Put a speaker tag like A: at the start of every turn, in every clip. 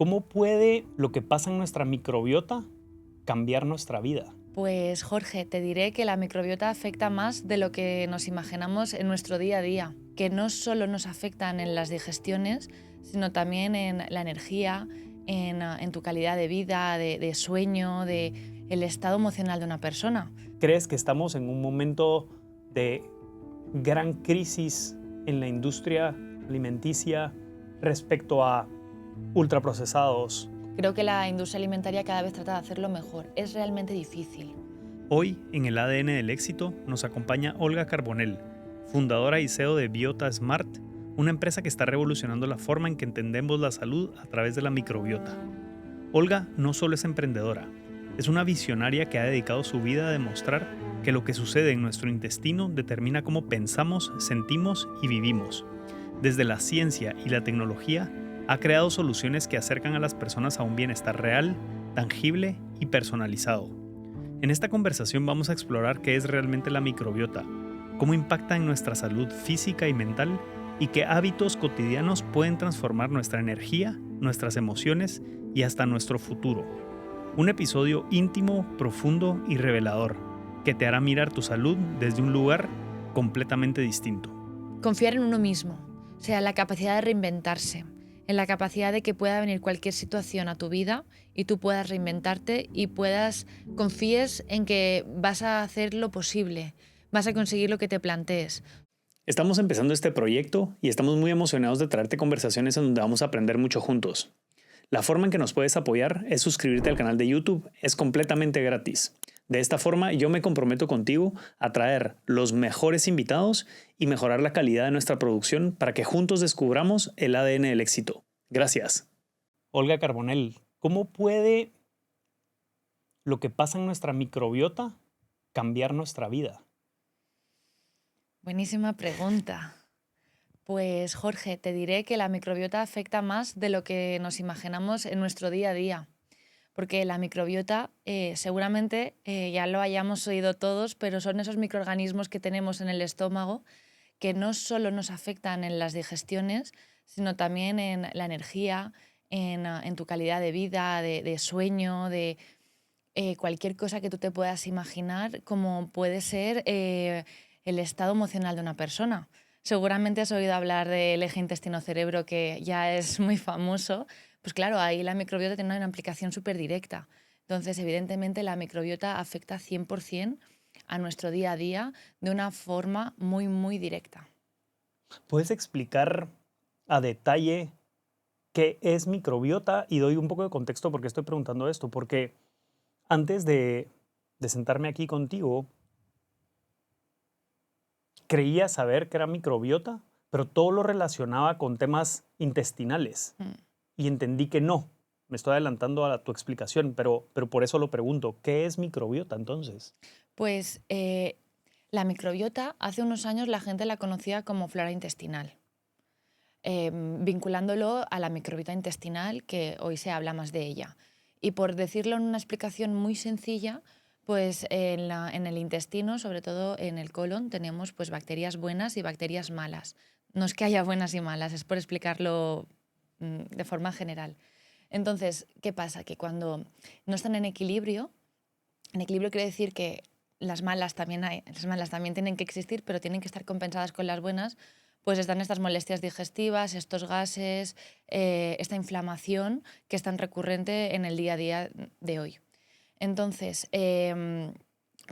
A: ¿Cómo puede lo que pasa en nuestra microbiota cambiar nuestra vida?
B: Pues Jorge, te diré que la microbiota afecta más de lo que nos imaginamos en nuestro día a día, que no solo nos afectan en las digestiones, sino también en la energía, en tu calidad de vida, de sueño, de el estado emocional de una persona.
A: ¿Crees que estamos en un momento de gran crisis en la industria alimenticia respecto a ultraprocesados?
B: Creo que la industria alimentaria cada vez trata de hacerlo mejor. Es realmente difícil.
A: Hoy, en el ADN del éxito, nos acompaña Olga Carbonell, fundadora y CEO de Biota Smart, una empresa que está revolucionando la forma en que entendemos la salud a través de la microbiota. Olga no solo es emprendedora, es una visionaria que ha dedicado su vida a demostrar que lo que sucede en nuestro intestino determina cómo pensamos, sentimos y vivimos. Desde la ciencia y la tecnología, ha creado soluciones que acercan a las personas a un bienestar real, tangible y personalizado. En esta conversación vamos a explorar qué es realmente la microbiota, cómo impacta en nuestra salud física y mental y qué hábitos cotidianos pueden transformar nuestra energía, nuestras emociones y hasta nuestro futuro. Un episodio íntimo, profundo y revelador que te hará mirar tu salud desde un lugar completamente distinto.
B: Confiar en uno mismo, o sea, la capacidad de reinventarse, en la capacidad de que pueda venir cualquier situación a tu vida y tú puedas reinventarte y confíes en que vas a hacer lo posible, vas a conseguir lo que te plantees.
A: Estamos empezando este proyecto y estamos muy emocionados de traerte conversaciones en donde vamos a aprender mucho juntos. La forma en que nos puedes apoyar es suscribirte al canal de YouTube, es completamente gratis. De esta forma yo me comprometo contigo a traer los mejores invitados y mejorar la calidad de nuestra producción para que juntos descubramos el ADN del éxito. Gracias. Olga Carbonell, ¿cómo puede lo que pasa en nuestra microbiota cambiar nuestra vida?
B: Buenísima pregunta. Pues Jorge, te diré que la microbiota afecta más de lo que nos imaginamos en nuestro día a día. Porque la microbiota, seguramente ya lo hayamos oído todos, pero son esos microorganismos que tenemos en el estómago que no solo nos afectan en las digestiones, sino también en la energía, en tu calidad de vida, de sueño, de cualquier cosa que tú te puedas imaginar, como puede ser el estado emocional de una persona. Seguramente has oído hablar del eje intestino-cerebro, que ya es muy famoso. Pues claro, ahí la microbiota tiene una aplicación súper directa. Entonces, evidentemente, la microbiota afecta 100% a nuestro día a día de una forma muy, muy directa.
A: ¿Puedes explicar a detalle qué es microbiota? Y doy un poco de contexto porque estoy preguntando esto, porque antes de sentarme aquí contigo, creía saber que era microbiota, pero todo lo relacionaba con temas intestinales
B: Mm.
A: y entendí que no. Me estoy adelantando a tu explicación, pero por eso lo pregunto. ¿Qué es microbiota entonces?
B: Pues la microbiota, hace unos años la gente la conocía como flora intestinal, vinculándolo a la microbiota intestinal, que hoy se habla más de ella. Y por decirlo en una explicación muy sencilla, pues en el intestino, sobre todo en el colon, tenemos pues bacterias buenas y bacterias malas. No es que haya buenas y malas, es por explicarlo de forma general. Entonces, ¿qué pasa? Que cuando no están en equilibrio quiere decir que las malas también tienen que existir, pero tienen que estar compensadas con las buenas, pues están estas molestias digestivas, estos gases, esta inflamación que es tan recurrente en el día a día de hoy. Entonces,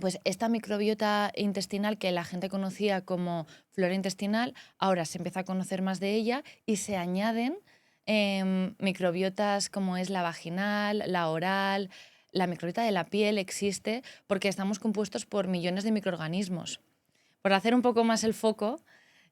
B: pues esta microbiota intestinal que la gente conocía como flora intestinal, ahora se empieza a conocer más de ella y se añaden microbiotas como es la vaginal, la oral, la microbiota de la piel existe porque estamos compuestos por millones de microorganismos. Por hacer un poco más el foco,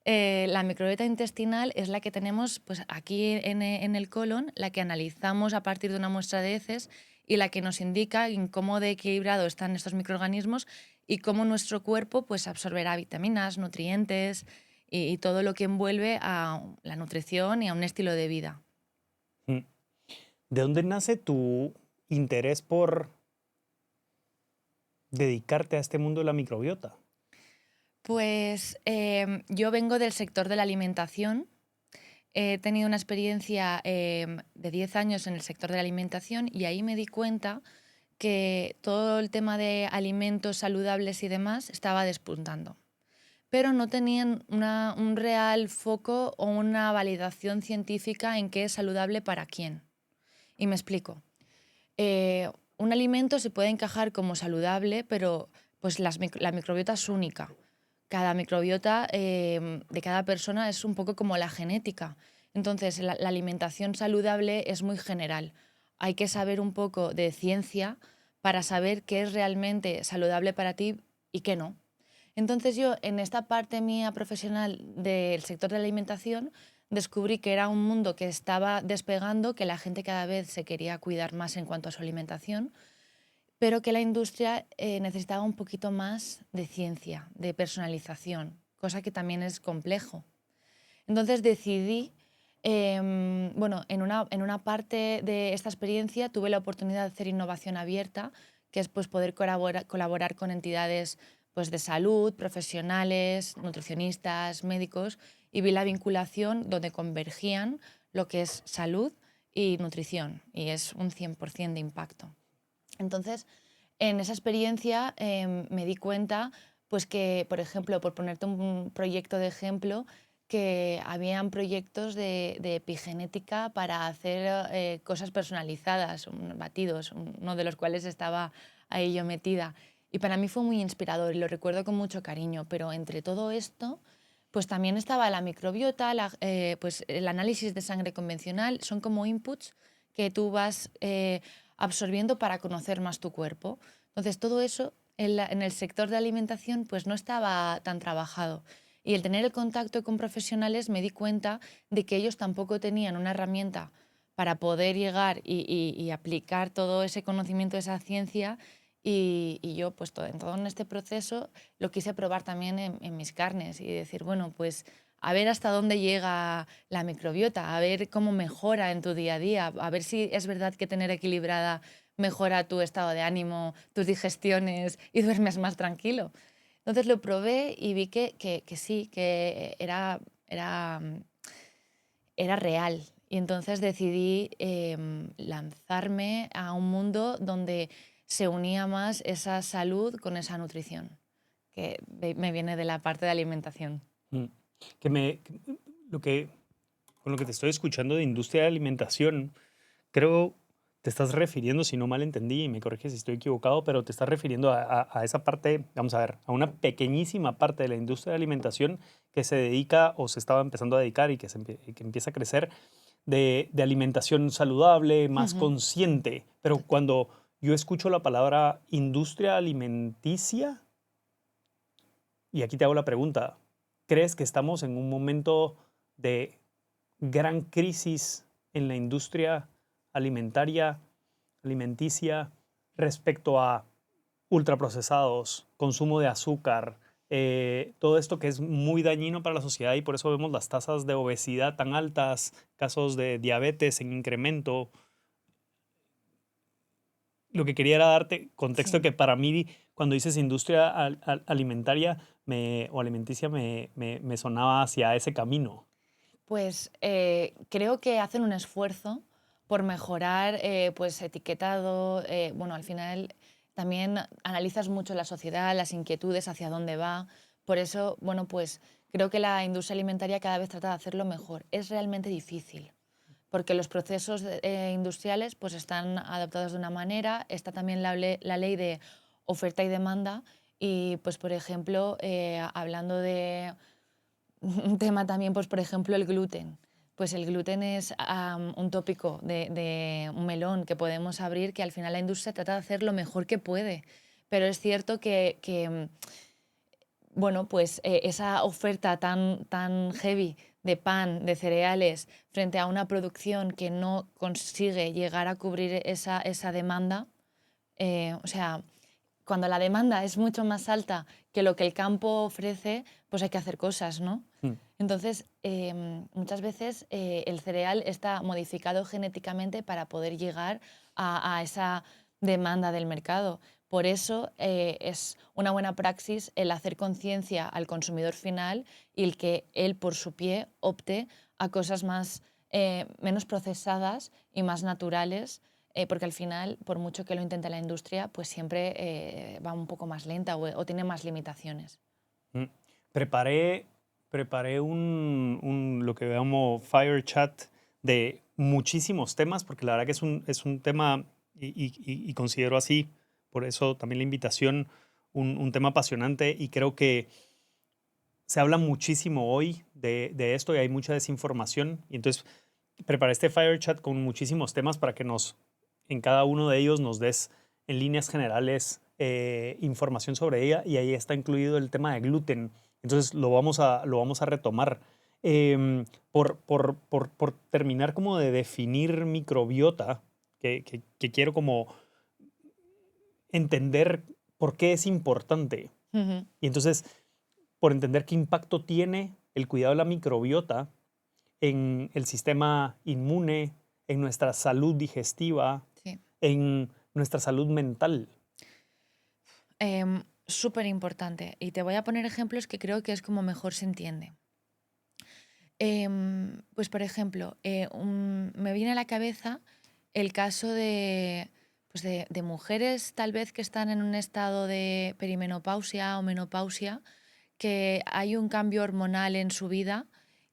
B: la microbiota intestinal es la que tenemos pues, aquí en el colon, la que analizamos a partir de una muestra de heces y la que nos indica en cómo de equilibrado están estos microorganismos y cómo nuestro cuerpo pues, absorberá vitaminas, nutrientes y todo lo que envuelve a la nutrición y a un estilo de vida.
A: Mm. ¿De dónde nace tu interés por dedicarte a este mundo de la microbiota?
B: Pues yo vengo del sector de la alimentación. he tenido una experiencia de 10 años en el sector de la alimentación y ahí me di cuenta que todo el tema de alimentos saludables y demás estaba despuntando, pero no tenían un real foco o una validación científica en qué es saludable para quién. Y me explico. Un alimento se puede encajar como saludable, pero pues la microbiota es única. Cada microbiota de cada persona es un poco como la genética. Entonces, la alimentación saludable es muy general. Hay que saber un poco de ciencia para saber qué es realmente saludable para ti y qué no. Entonces yo, en esta parte mía profesional del sector de la alimentación, descubrí que era un mundo que estaba despegando, que la gente cada vez se quería cuidar más en cuanto a su alimentación, pero que la industria necesitaba un poquito más de ciencia, de personalización, cosa que también es complejo. Entonces decidí, bueno, en una parte de esta experiencia tuve la oportunidad de hacer innovación abierta, que es pues, poder colaborar con entidades pues, de salud, profesionales, nutricionistas, médicos, y vi la vinculación donde convergían lo que es salud y nutrición, y es un 100% de impacto. Entonces, en esa experiencia me di cuenta pues que, por ejemplo, por ponerte un proyecto de ejemplo, que habían proyectos de epigenética para hacer cosas personalizadas, batidos, uno de los cuales estaba ahí yo metida. Y para mí fue muy inspirador y lo recuerdo con mucho cariño, pero entre todo esto, pues también estaba la microbiota, pues el análisis de sangre convencional, son como inputs que tú vas absorbiendo para conocer más tu cuerpo. Entonces todo eso en el sector de alimentación pues no estaba tan trabajado. Y el tener el contacto con profesionales me di cuenta de que ellos tampoco tenían una herramienta para poder llegar y aplicar todo ese conocimiento, esa ciencia. Y yo, pues en todo en este proceso, lo quise probar también en mis carnes y decir, bueno, pues a ver hasta dónde llega la microbiota, a ver cómo mejora en tu día a día, a ver si es verdad que tener equilibrada mejora tu estado de ánimo, tus digestiones y duermes más tranquilo. Entonces lo probé y vi que sí, que era real. Y entonces decidí lanzarme a un mundo donde se unía más esa salud con esa nutrición, que me viene de la parte de alimentación.
A: Mm. Que me, lo que, con lo que te estoy escuchando de industria de alimentación, creo te estás refiriendo, si no mal entendí, y me corriges si estoy equivocado, pero te estás refiriendo a esa parte, vamos a ver, a una pequeñísima parte de la industria de alimentación que se dedica o se estaba empezando a dedicar y que empieza a crecer de alimentación saludable, más consciente. Pero cuando yo escucho la palabra industria alimenticia, y aquí te hago la pregunta, ¿crees que estamos en un momento de gran crisis en la industria alimenticia, respecto a ultraprocesados, consumo de azúcar, todo esto que es muy dañino para la sociedad y por eso vemos las tasas de obesidad tan altas, casos de diabetes en incremento? Lo que quería era darte contexto
B: Sí.
A: que para mí, cuando dices industria alimentaria o alimenticia, me sonaba hacia ese camino.
B: Pues creo que hacen un esfuerzo por mejorar pues etiquetado. Bueno, al final también analizas mucho la sociedad, las inquietudes, hacia dónde va. Por eso, bueno, pues creo que la industria alimentaria cada vez trata de hacerlo mejor. Es realmente difícil, porque los procesos industriales pues están adaptados de una manera. Está también la ley de oferta y demanda. Y pues, por ejemplo, hablando de un tema también, pues por ejemplo, el gluten. Pues el gluten es un tópico de un melón que podemos abrir, que al final la industria trata de hacer lo mejor que puede. Pero es cierto que bueno, pues esa oferta tan heavy de pan, de cereales, frente a una producción que no consigue llegar a cubrir esa demanda, o sea, cuando la demanda es mucho más alta que lo que el campo ofrece, pues hay que hacer cosas, ¿no?
A: Mm.
B: Entonces, muchas veces el cereal está modificado genéticamente para poder llegar a esa demanda del mercado. Por eso es una buena praxis el hacer conciencia al consumidor final y el que él por su pie opte a cosas menos procesadas y más naturales, porque al final, por mucho que lo intente la industria, pues siempre va un poco más lenta o tiene más limitaciones.
A: Mm. Preparé, lo que llamo Fire Chat de muchísimos temas, porque la verdad que es un tema, y considero así, por eso también la invitación, un tema apasionante, y creo que se habla muchísimo hoy de esto y hay mucha desinformación. Y entonces preparé este Fire Chat con muchísimos temas para que en cada uno de ellos nos des en líneas generales información sobre ella, y ahí está incluido el tema de gluten. Entonces lo vamos a retomar. Por terminar como de definir microbiota, que quiero como entender por qué es importante.
B: Ujú.
A: Y entonces, por entender qué impacto tiene el cuidado de la microbiota en el sistema inmune, en nuestra salud digestiva,
B: Sí.
A: en nuestra salud mental.
B: Súper importante. Y te voy a poner ejemplos que creo que es como mejor se entiende. Pues por ejemplo, me viene a la cabeza el caso de mujeres tal vez que están en un estado de perimenopausia o menopausia, que hay un cambio hormonal en su vida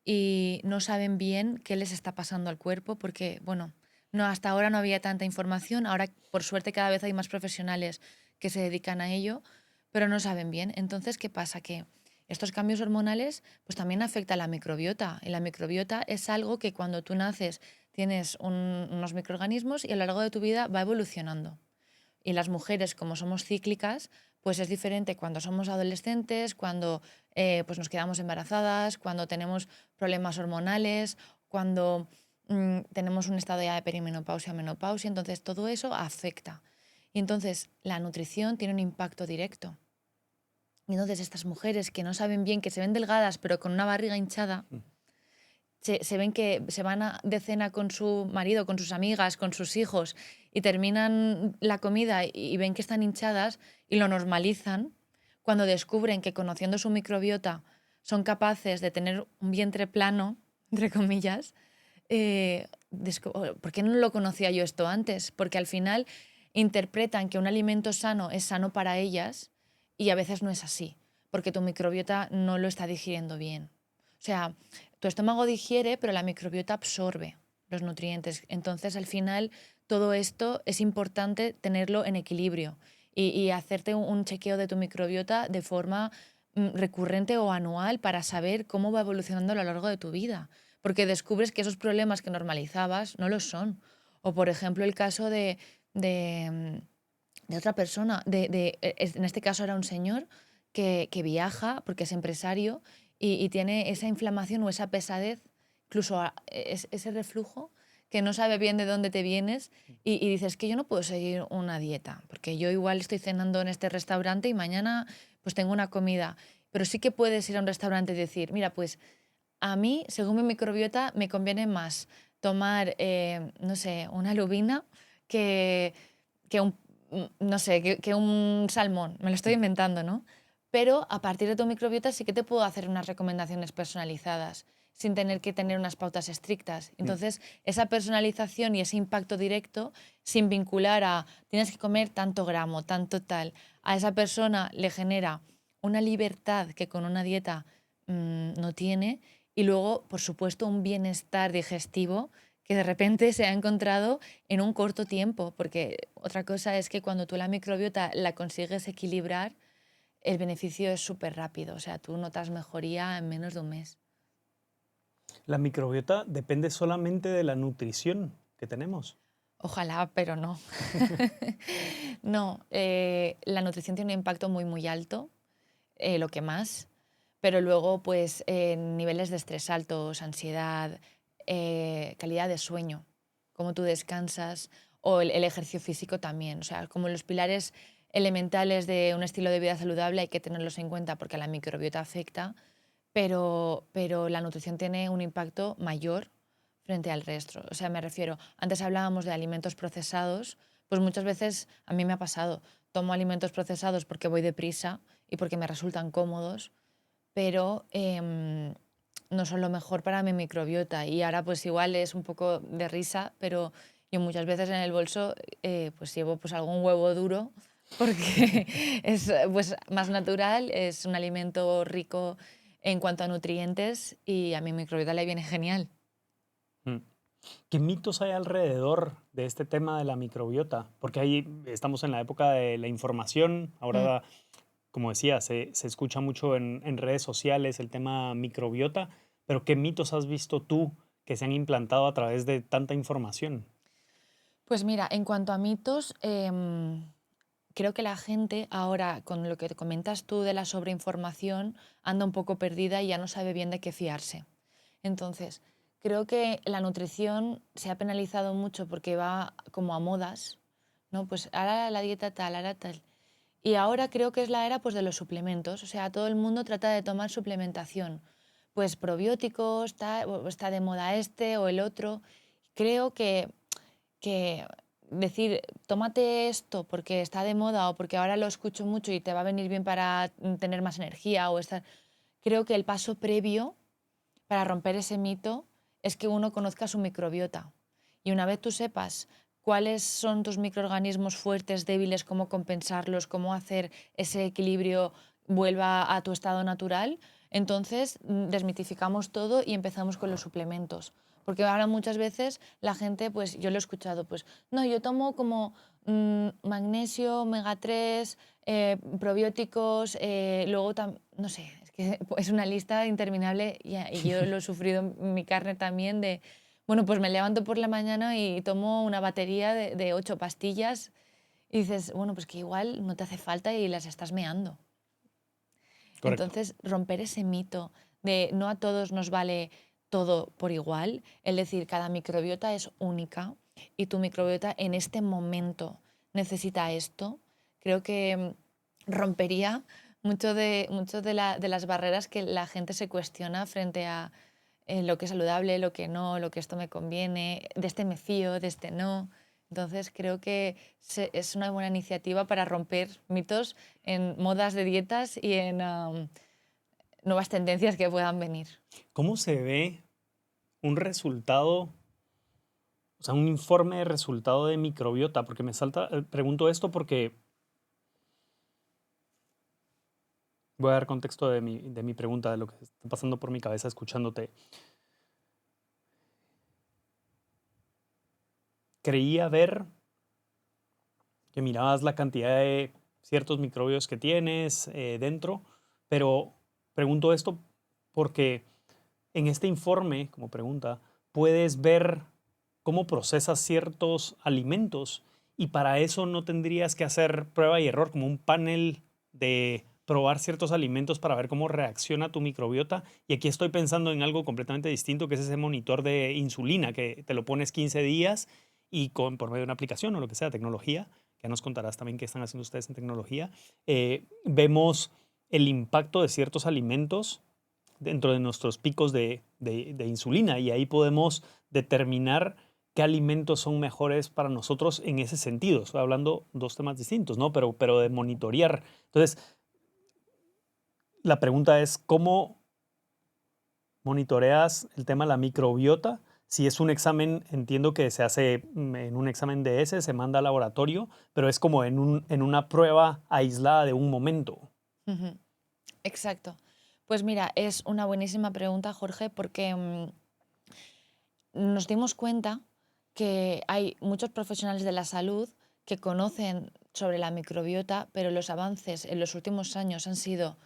B: y no saben bien qué les está pasando al cuerpo porque, bueno, no, hasta ahora no había tanta información, ahora por suerte cada vez hay más profesionales que se dedican a ello, pero no saben bien. Entonces, ¿qué pasa? Que estos cambios hormonales pues también afectan a la microbiota. Y la microbiota es algo que cuando tú naces tienes unos microorganismos y a lo largo de tu vida va evolucionando. Y las mujeres, como somos cíclicas, pues es diferente cuando somos adolescentes, cuando pues nos quedamos embarazadas, cuando tenemos problemas hormonales, cuando tenemos un estado ya de perimenopausia, menopausia. Entonces todo eso afecta. Y entonces la nutrición tiene un impacto directo. Y entonces estas mujeres que no saben bien, que se ven delgadas pero con una barriga hinchada, se ven que se van de cena con su marido, con sus amigas, con sus hijos y terminan la comida y ven que están hinchadas y lo normalizan, cuando descubren que conociendo su microbiota son capaces de tener un vientre plano, entre comillas, ¿por qué no lo conocía yo esto antes? Porque al final interpretan que un alimento sano es sano para ellas y a veces no es así, porque tu microbiota no lo está digiriendo bien. O sea, tu estómago digiere, pero la microbiota absorbe los nutrientes. Entonces, al final, todo esto es importante tenerlo en equilibrio y hacerte un chequeo de tu microbiota de forma recurrente o anual para saber cómo va evolucionando a lo largo de tu vida. Porque descubres que esos problemas que normalizabas no lo son. O, por ejemplo, el caso de, de otra persona, en este caso era un señor que viaja porque es empresario y tiene esa inflamación o esa pesadez, incluso ese reflujo, que no sabe bien de dónde te vienes y dices que yo no puedo seguir una dieta, porque yo igual estoy cenando en este restaurante y mañana pues tengo una comida, pero sí que puedes ir a un restaurante y decir, mira, pues a mí, según mi microbiota, me conviene más tomar, no sé, una lubina que, que un, no sé, que un salmón. Me lo estoy inventando, ¿no? Pero a partir de tu microbiota sí que te puedo hacer unas recomendaciones personalizadas sin tener que tener unas pautas estrictas. Entonces, esa personalización y ese impacto directo, sin vincular a tienes que comer tanto gramo, tanto tal, a esa persona le genera una libertad que con una dieta no tiene y luego, por supuesto, un bienestar digestivo que de repente se ha encontrado en un corto tiempo, porque otra cosa es que cuando tú la microbiota la consigues equilibrar, el beneficio es súper rápido, o sea, tú notas mejoría en menos de un mes.
A: La microbiota depende solamente de la nutrición que tenemos.
B: Ojalá, pero no. No, la nutrición tiene un impacto muy, muy alto, lo que más, pero luego, pues, niveles de estrés altos, ansiedad, calidad de sueño, cómo tú descansas, o el ejercicio físico también. O sea, como los pilares elementales de un estilo de vida saludable hay que tenerlos en cuenta porque a la microbiota afecta, pero la nutrición tiene un impacto mayor frente al resto. O sea, me refiero, antes hablábamos de alimentos procesados, Pues muchas veces a mí me ha pasado, tomo alimentos procesados porque voy deprisa y porque me resultan cómodos, pero no son lo mejor para mi microbiota. Y ahora pues igual es un poco de risa, pero yo muchas veces en el bolso pues llevo pues algún huevo duro porque es pues más natural, es un alimento rico en cuanto a nutrientes y a mi microbiota le viene genial.
A: Mm. ¿Qué mitos hay alrededor de este tema de la microbiota? Porque ahí estamos en la época de la información.
B: Mm.
A: Ahora, como decía, se escucha mucho en redes sociales el tema microbiota, pero ¿qué mitos has visto tú que se han implantado a través de tanta información?
B: Pues mira, en cuanto a mitos, creo que la gente ahora, con lo que te comentas tú de la sobreinformación, anda un poco perdida y ya no sabe bien de qué fiarse. Entonces, creo que la nutrición se ha penalizado mucho porque va como a modas, ¿no? Pues ahora la dieta tal, ahora tal. Y ahora creo que es la era pues, de los suplementos. O sea, todo el mundo trata de tomar suplementación. Pues probióticos, o está de moda este o el otro. Creo que decir, tómate esto porque está de moda o porque ahora lo escucho mucho y te va a venir bien para tener más energía o estar... Creo que el paso previo para romper ese mito es que uno conozca su microbiota. Y una vez tú sepas cuáles son tus microorganismos fuertes, débiles, cómo compensarlos, cómo hacer ese equilibrio vuelva a tu estado natural, entonces desmitificamos todo y empezamos con los suplementos. Porque ahora muchas veces la gente, pues yo lo he escuchado, pues no, yo tomo como magnesio, omega 3, probióticos, luego no sé, es que es una lista interminable y yo lo he sufrido en mi carne también de, bueno, pues me levanto por la mañana y tomo una batería de 8 pastillas y dices, bueno, pues que igual no te hace falta y las estás meando.
A: Correcto.
B: Entonces, romper ese mito de no a todos nos vale todo por igual, es decir, cada microbiota es única y tu microbiota en este momento necesita esto, creo que rompería mucho de las barreras que la gente se cuestiona frente a lo que es saludable, lo que no, lo que esto me conviene, de este me fío, de este no. Entonces creo que es una buena iniciativa para romper mitos en modas de dietas y en nuevas tendencias que puedan venir.
A: ¿Cómo se ve un resultado, o sea, un informe de resultado de microbiota? Porque pregunto esto porque voy a dar contexto de mi pregunta, de lo que está pasando por mi cabeza escuchándote. Creía ver que mirabas la cantidad de ciertos microbios que tienes dentro, pero pregunto esto porque en este informe, como pregunta, puedes ver cómo procesas ciertos alimentos y para eso no tendrías que hacer prueba y error, como un panel de probar ciertos alimentos para ver cómo reacciona tu microbiota. Y aquí estoy pensando en algo completamente distinto, que es ese monitor de insulina, que te lo pones 15 días y por medio de una aplicación o lo que sea, tecnología, que ya nos contarás también qué están haciendo ustedes en tecnología, vemos el impacto de ciertos alimentos dentro de nuestros picos de insulina y ahí podemos determinar qué alimentos son mejores para nosotros en ese sentido. Estoy hablando dos temas distintos, ¿no? Pero de monitorear. Entonces, la pregunta es, ¿cómo monitoreas el tema de la microbiota? Si es un examen, entiendo que se hace en un examen de ese, se manda al laboratorio, pero es como en una prueba aislada de un momento.
B: Ujú. Exacto. Pues mira, es una buenísima pregunta, Jorge, porque nos dimos cuenta que hay muchos profesionales de la salud que conocen sobre la microbiota, pero los avances en los últimos años han sido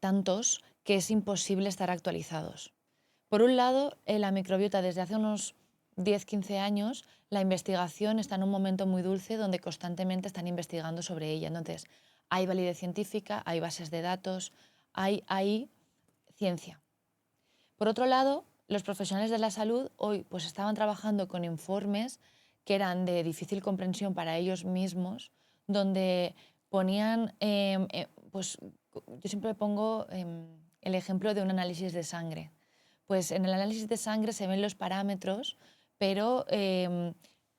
B: tantos que es imposible estar actualizados. Por un lado, en la microbiota desde hace unos 10 15 años, la investigación está en un momento muy dulce donde constantemente están investigando sobre ella. Entonces, hay validez científica, hay bases de datos, hay ciencia. Por otro lado, los profesionales de la salud hoy pues estaban trabajando con informes que eran de difícil comprensión para ellos mismos, donde ponían, pues yo siempre pongo el ejemplo de un análisis de sangre. Pues en el análisis de sangre se ven los parámetros, pero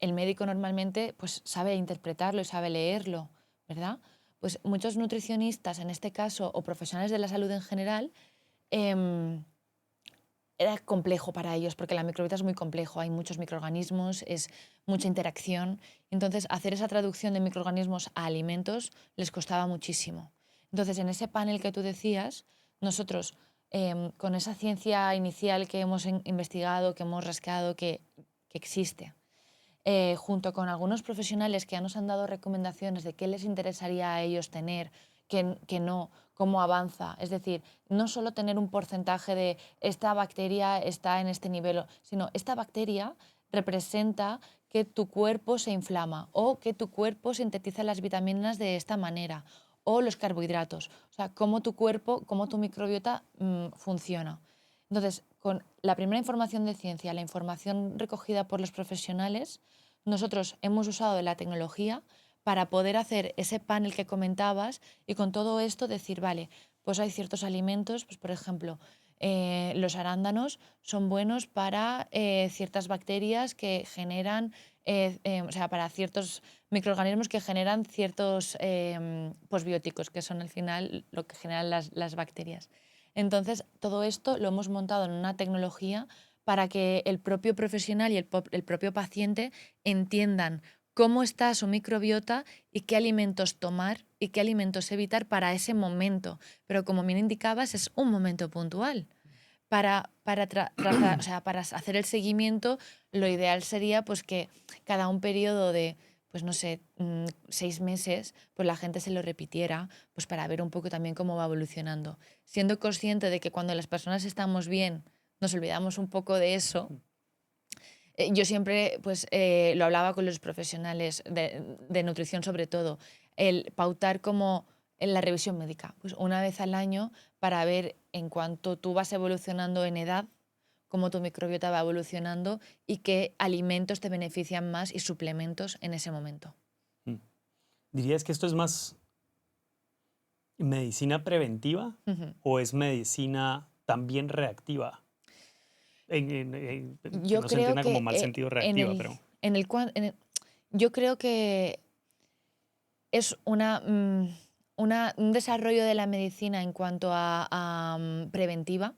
B: el médico normalmente pues, sabe interpretarlo y sabe leerlo, ¿verdad? Pues muchos nutricionistas, en este caso, o profesionales de la salud en general, em, era complejo para ellos, porque la microbiota es muy complejo, hay muchos microorganismos, es mucha interacción. Entonces, hacer esa traducción de microorganismos a alimentos les costaba muchísimo. Entonces, en ese panel que tú decías, nosotros, con esa ciencia inicial que hemos investigado, que hemos rascado, que existe, junto con algunos profesionales que ya nos han dado recomendaciones de qué les interesaría a ellos tener, que no, cómo avanza. Es decir, no solo tener un porcentaje de esta bacteria está en este nivel, sino esta bacteria representa que tu cuerpo se inflama o que tu cuerpo sintetiza las vitaminas de esta manera o los carbohidratos. O sea, cómo tu cuerpo, cómo tu microbiota funciona. Entonces, con la primera información de ciencia, la información recogida por los profesionales, nosotros hemos usado la tecnología para poder hacer ese panel que comentabas y con todo esto decir, vale, pues hay ciertos alimentos, pues por ejemplo, los arándanos son buenos para ciertas bacterias que generan, o sea, para ciertos microorganismos que generan ciertos posbióticos, que son al final lo que generan las bacterias. Entonces, todo esto lo hemos montado en una tecnología para que el propio profesional y el propio paciente entiendan cómo está su microbiota y qué alimentos tomar y qué alimentos evitar para ese momento. Pero como bien indicabas, es un momento puntual. O sea, para hacer el seguimiento, lo ideal sería pues, que cada un periodo de, pues no sé, 6 meses, pues la gente se lo repitiera, pues para ver un poco también cómo va evolucionando. Siendo consciente de que cuando las personas estamos bien, nos olvidamos un poco de eso. Yo siempre pues, lo hablaba con los profesionales de nutrición sobre todo, el pautar como en la revisión médica, pues una vez al año para ver en cuanto tú vas evolucionando en edad, cómo tu microbiota va evolucionando y qué alimentos te benefician más y suplementos en ese momento.
A: ¿Dirías que esto es más medicina preventiva o es medicina también reactiva? Que
B: Yo
A: no se
B: creo
A: entienda como
B: que
A: mal sentido reactiva, pero...
B: yo creo que es un desarrollo de la medicina en cuanto a preventiva.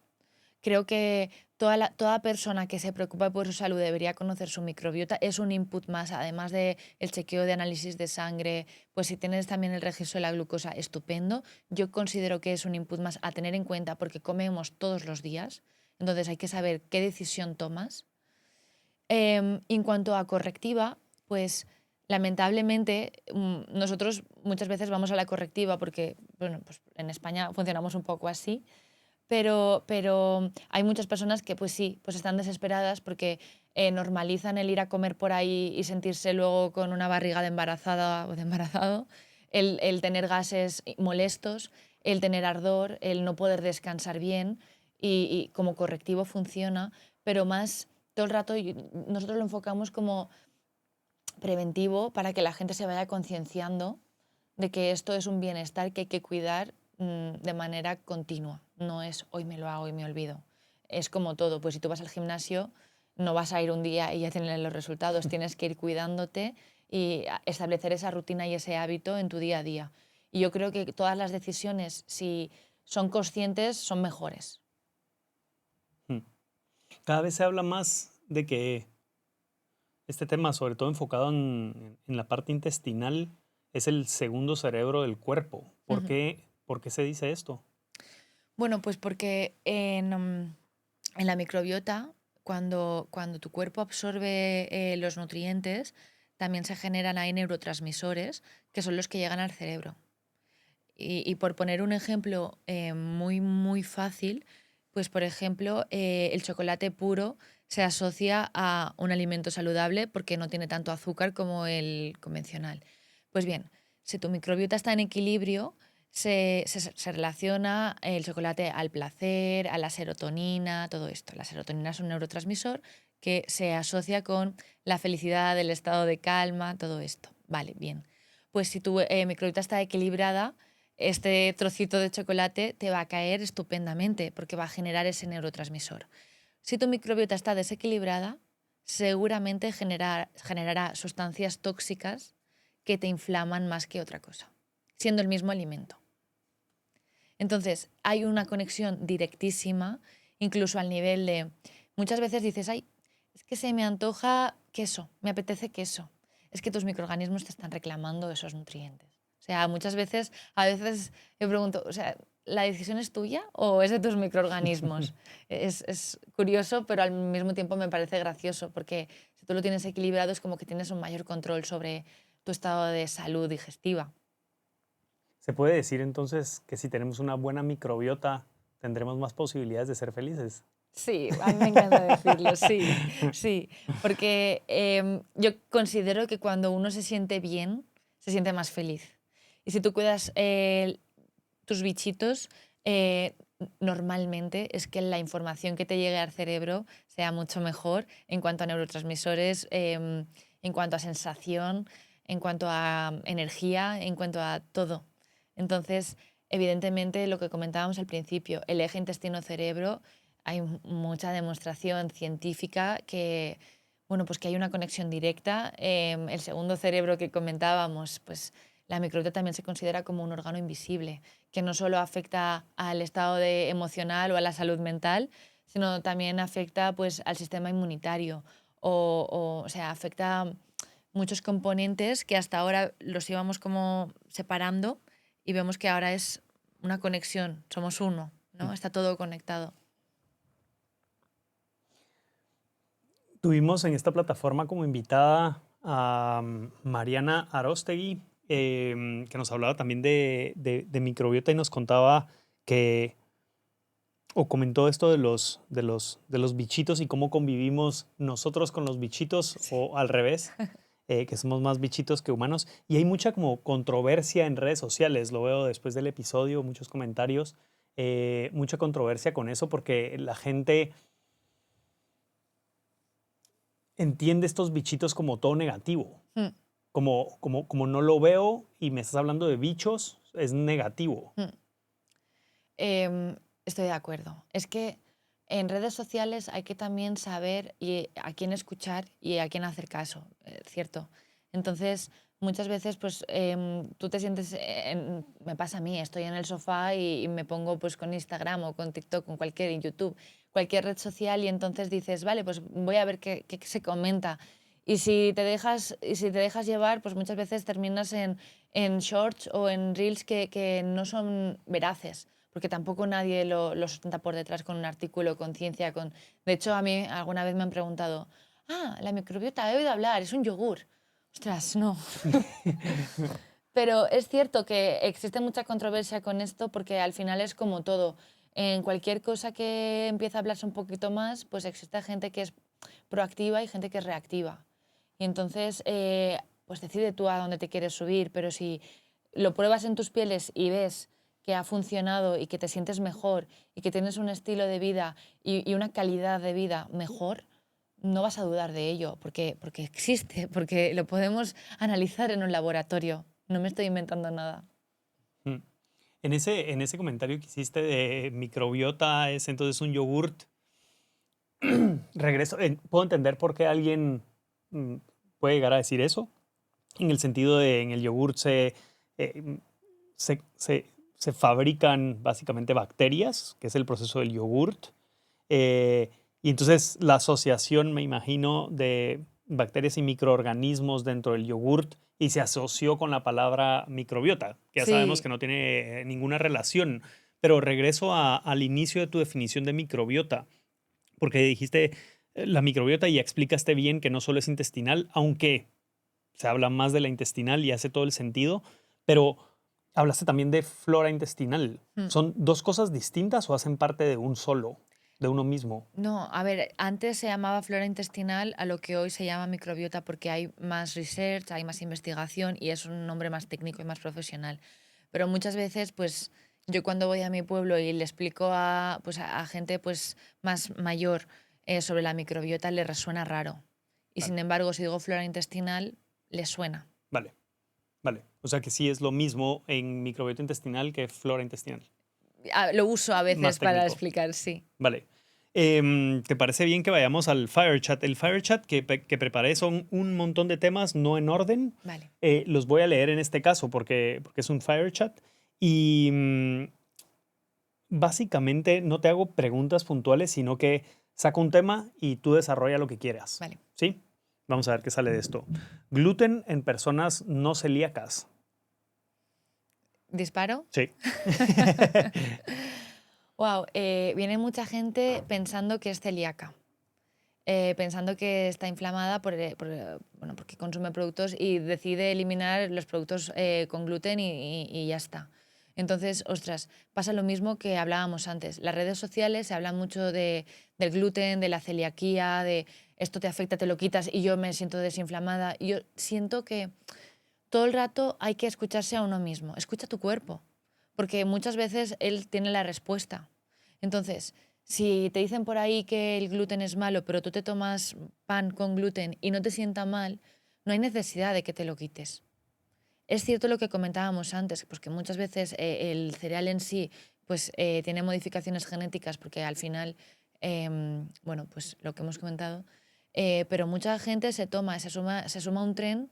B: Creo que toda persona que se preocupa por su salud debería conocer su microbiota. Es un input más, además del chequeo de análisis de sangre, pues si tienes también el registro de la glucosa, estupendo. Yo considero que es un input más a tener en cuenta porque comemos todos los días, entonces hay que saber qué decisión tomas. En cuanto a correctiva, pues lamentablemente nosotros muchas veces vamos a la correctiva porque, bueno, pues en España funcionamos un poco así, pero hay muchas personas que pues sí, pues están desesperadas porque normalizan el ir a comer por ahí y sentirse luego con una barriga de embarazada o de embarazado, el tener gases molestos, el tener ardor, el no poder descansar bien y como correctivo funciona, pero más todo el rato nosotros lo enfocamos como preventivo para que la gente se vaya concienciando de que esto es un bienestar que hay que cuidar de manera continua. No es hoy me lo hago y me olvido. Es como todo, pues si tú vas al gimnasio no vas a ir un día y ya tener los resultados, tienes que ir cuidándote y establecer esa rutina y ese hábito en tu día a día. Y yo creo que todas las decisiones, si son conscientes, son mejores.
A: Cada vez se habla más de que este tema, sobre todo enfocado en la parte intestinal, es el segundo cerebro del cuerpo. ¿Por qué se dice esto?
B: Bueno, pues porque en la microbiota, cuando tu cuerpo absorbe los nutrientes, también se generan ahí neurotransmisores que son los que llegan al cerebro. Y por poner un ejemplo muy, muy fácil, pues por ejemplo, el chocolate puro se asocia a un alimento saludable porque no tiene tanto azúcar como el convencional. Pues bien, si tu microbiota está en equilibrio, se relaciona el chocolate al placer, a la serotonina, todo esto. La serotonina es un neurotransmisor que se asocia con la felicidad, el estado de calma, todo esto. Vale, bien. Pues si tu microbiota está equilibrada, este trocito de chocolate te va a caer estupendamente porque va a generar ese neurotransmisor. Si tu microbiota está desequilibrada, seguramente generará sustancias tóxicas que te inflaman más que otra cosa, siendo el mismo alimento. Entonces, hay una conexión directísima, incluso al nivel de, muchas veces dices, ay, es que se me antoja queso, me apetece queso. Es que tus microorganismos te están reclamando esos nutrientes. O sea, a veces me pregunto, o sea, ¿la decisión es tuya o es de tus microorganismos? Es curioso, pero al mismo tiempo me parece gracioso, porque si tú lo tienes equilibrado es como que tienes un mayor control sobre tu estado de salud digestiva.
A: ¿Se puede decir entonces que si tenemos una buena microbiota tendremos más posibilidades de ser felices?
B: Sí, a mí me encanta decirlo, sí, sí, porque yo considero que cuando uno se siente bien, se siente más feliz. Y si tú cuidas tus bichitos, normalmente es que la información que te llegue al cerebro sea mucho mejor en cuanto a neurotransmisores, en cuanto a sensación, en cuanto a energía, en cuanto a todo. Entonces, evidentemente, lo que comentábamos al principio, el eje intestino-cerebro, hay mucha demostración científica que, bueno, pues que hay una conexión directa. El segundo cerebro que comentábamos, pues la microbiota también se considera como un órgano invisible, que no solo afecta al estado emocional o a la salud mental, sino también afecta pues, al sistema inmunitario. O sea, afecta muchos componentes que hasta ahora los íbamos como separando y vemos que ahora es una conexión, somos uno, ¿no? Está todo conectado.
A: Tuvimos en esta plataforma como invitada a Mariana Arostegui, que nos hablaba también de microbiota y nos contaba que, o comentó esto de los bichitos y cómo convivimos nosotros con los bichitos,
B: Sí.
A: o al revés, que somos más bichitos que humanos. Y hay mucha como controversia en redes sociales, lo veo después del episodio, muchos comentarios, mucha controversia con eso porque la gente entiende estos bichitos como todo negativo.
B: Mm,
A: Como no lo veo y me estás hablando de bichos, es negativo.
B: mm. Estoy de acuerdo. Es que en redes sociales hay que también saber a quién escuchar y a quién hacer caso, ¿cierto? Entonces, muchas veces, pues, tú te sientes, me pasa a mí, estoy en el sofá y me pongo pues con Instagram o con TikTok, con cualquier, en YouTube, cualquier red social y entonces dices, vale, pues voy a ver qué se comenta. Y si te dejas llevar, pues muchas veces terminas en shorts o en reels que no son veraces porque tampoco nadie lo sustenta por detrás con un artículo, con ciencia. De hecho, a mí alguna vez me han preguntado, la microbiota, he oído hablar, es un yogur. Ostras, no. Pero es cierto que existe mucha controversia con esto porque al final es como todo. En cualquier cosa que empieza a hablarse un poquito más, pues existe gente que es proactiva y gente que es reactiva. Y entonces, pues decide tú a dónde te quieres subir, pero si lo pruebas en tus pieles y ves que ha funcionado y que te sientes mejor y que tienes un estilo de vida y una calidad de vida mejor, no vas a dudar de ello, porque existe, porque lo podemos analizar en un laboratorio. No me estoy inventando nada.
A: Mm. En ese comentario que hiciste de microbiota es entonces un yogurt, puedo entender por qué alguien mm, puede llegar a decir eso, en el sentido de en el yogurt eh, se, se- se fabrican básicamente bacterias, que es el proceso del yogurt. Y entonces la asociación, me imagino, de bacterias y microorganismos dentro del yogurt y se asoció con la palabra microbiota, que ya sabemos
B: Sí,
A: que no tiene ninguna relación. Pero regreso al inicio de tu definición de microbiota, porque dijiste la microbiota y explicaste bien que no solo es intestinal, aunque se habla más de la intestinal y hace todo el sentido, pero hablaste también de flora intestinal.
B: mm.
A: ¿Son dos cosas distintas o hacen parte de un solo, de uno mismo?
B: No, a ver, antes se llamaba flora intestinal a lo que hoy se llama microbiota porque hay más research, hay más investigación y es un nombre más técnico y más profesional. Pero muchas veces, pues, yo cuando voy a mi pueblo y le explico a gente pues, más mayor sobre la microbiota, le resuena raro. Y
A: Vale,
B: sin embargo, si digo flora intestinal, le suena.
A: vale, vale. O sea que sí es lo mismo en microbiota intestinal que flora intestinal.
B: Lo uso a
A: Más
B: veces para
A: técnico.
B: explicar, sí.
A: Vale. ¿Te parece bien que vayamos al Fire Chat? El Fire Chat que preparé son un montón de temas, no en orden.
B: Vale.
A: Los voy a leer en este caso porque es un Fire Chat. Y básicamente no te hago preguntas puntuales, sino que saco un tema y tú desarrolla lo que quieras.
B: Vale.
A: ¿Sí? Vamos a ver qué sale de esto. Gluten en personas no celíacas.
B: ¿Disparo?
A: Sí.
B: Wow, viene mucha gente pensando que es celíaca, pensando que está inflamada bueno, porque consume productos y decide eliminar los productos con gluten y ya está. Entonces, ostras, pasa lo mismo que hablábamos antes. Las redes sociales se habla mucho del gluten, de la celiaquía, de esto te afecta, te lo quitas y yo me siento desinflamada. Y yo siento que todo el rato hay que escucharse a uno mismo. Escucha tu cuerpo, porque muchas veces él tiene la respuesta. Entonces, si te dicen por ahí que el gluten es malo, pero tú te tomas pan con gluten y no te sienta mal, no hay necesidad de que te lo quites. Es cierto lo que comentábamos antes, pues que muchas veces el cereal en sí pues, tiene modificaciones genéticas, porque al final, bueno, pues lo que hemos comentado, pero mucha gente se suma a un tren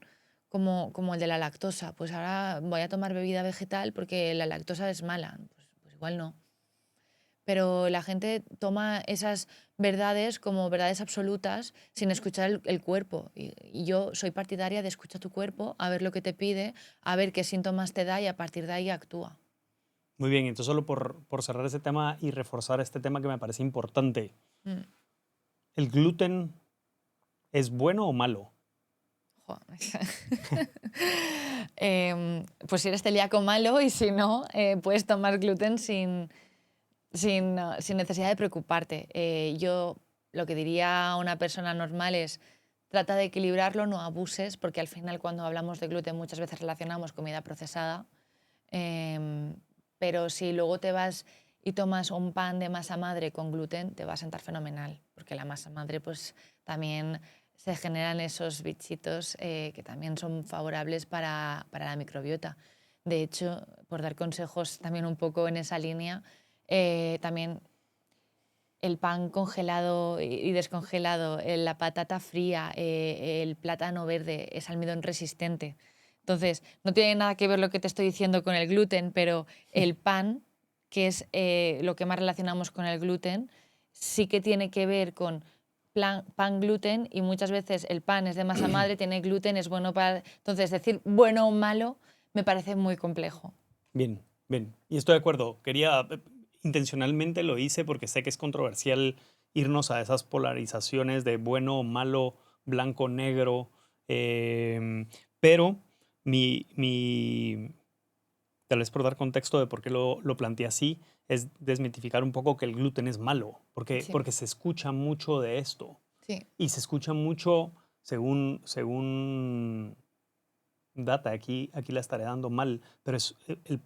B: como el de la lactosa. Pues ahora voy a tomar bebida vegetal porque la lactosa es mala. Pues igual no. Pero la gente toma esas verdades como verdades absolutas sin escuchar el cuerpo. Y yo soy partidaria de escuchar tu cuerpo, a ver lo que te pide, a ver qué síntomas te da y a partir de ahí actúa.
A: Muy bien, entonces solo por cerrar ese tema y reforzar este tema que me parece importante.
B: Mm.
A: ¿El gluten es bueno o malo?
B: Jo. Pues si eres celíaco malo y si no, puedes tomar gluten sin necesidad de preocuparte. Yo lo que diría a una persona normal es trata de equilibrarlo, no abuses, porque al final cuando hablamos de gluten muchas veces relacionamos comida procesada. Em, pero si luego te vas y tomas un pan de masa madre con gluten, te va a sentar fenomenal, porque la masa madre pues también se generan esos bichitos que también son favorables para la microbiota. De hecho, por dar consejos también un poco en esa línea, también el pan congelado y descongelado, la patata fría, el plátano verde es almidón resistente. Entonces, no tiene nada que ver lo que te estoy diciendo con el gluten, pero el pan, que es lo que más relacionamos con el gluten, sí que tiene que ver con pan gluten y muchas veces el pan es de masa madre, tiene gluten, es bueno para... Entonces, decir bueno o malo me parece muy complejo.
A: Bien, bien. Y estoy de acuerdo. Intencionalmente lo hice porque sé que es controversial irnos a esas polarizaciones de bueno o malo, blanco o negro. Pero tal vez por dar contexto de por qué lo planteé así, es desmitificar un poco que el gluten es malo,
B: Sí,
A: porque se escucha mucho de esto.
B: sí,
A: Y se escucha mucho según data, aquí la estaré dando mal, pero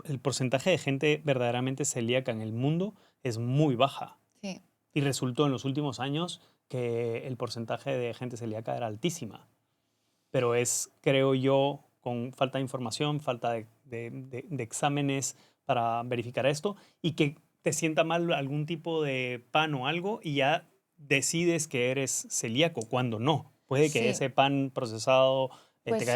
A: el porcentaje de gente verdaderamente celíaca en el mundo es muy baja.
B: sí.
A: Y resultó en los últimos años que el porcentaje de gente celíaca era altísima. Pero es, creo yo, con falta de información, falta de exámenes para verificar esto, y que te sienta mal algún tipo de pan o algo y ya decides que eres celíaco, cuando no. Puede que
B: Sí,
A: ese pan procesado
B: pues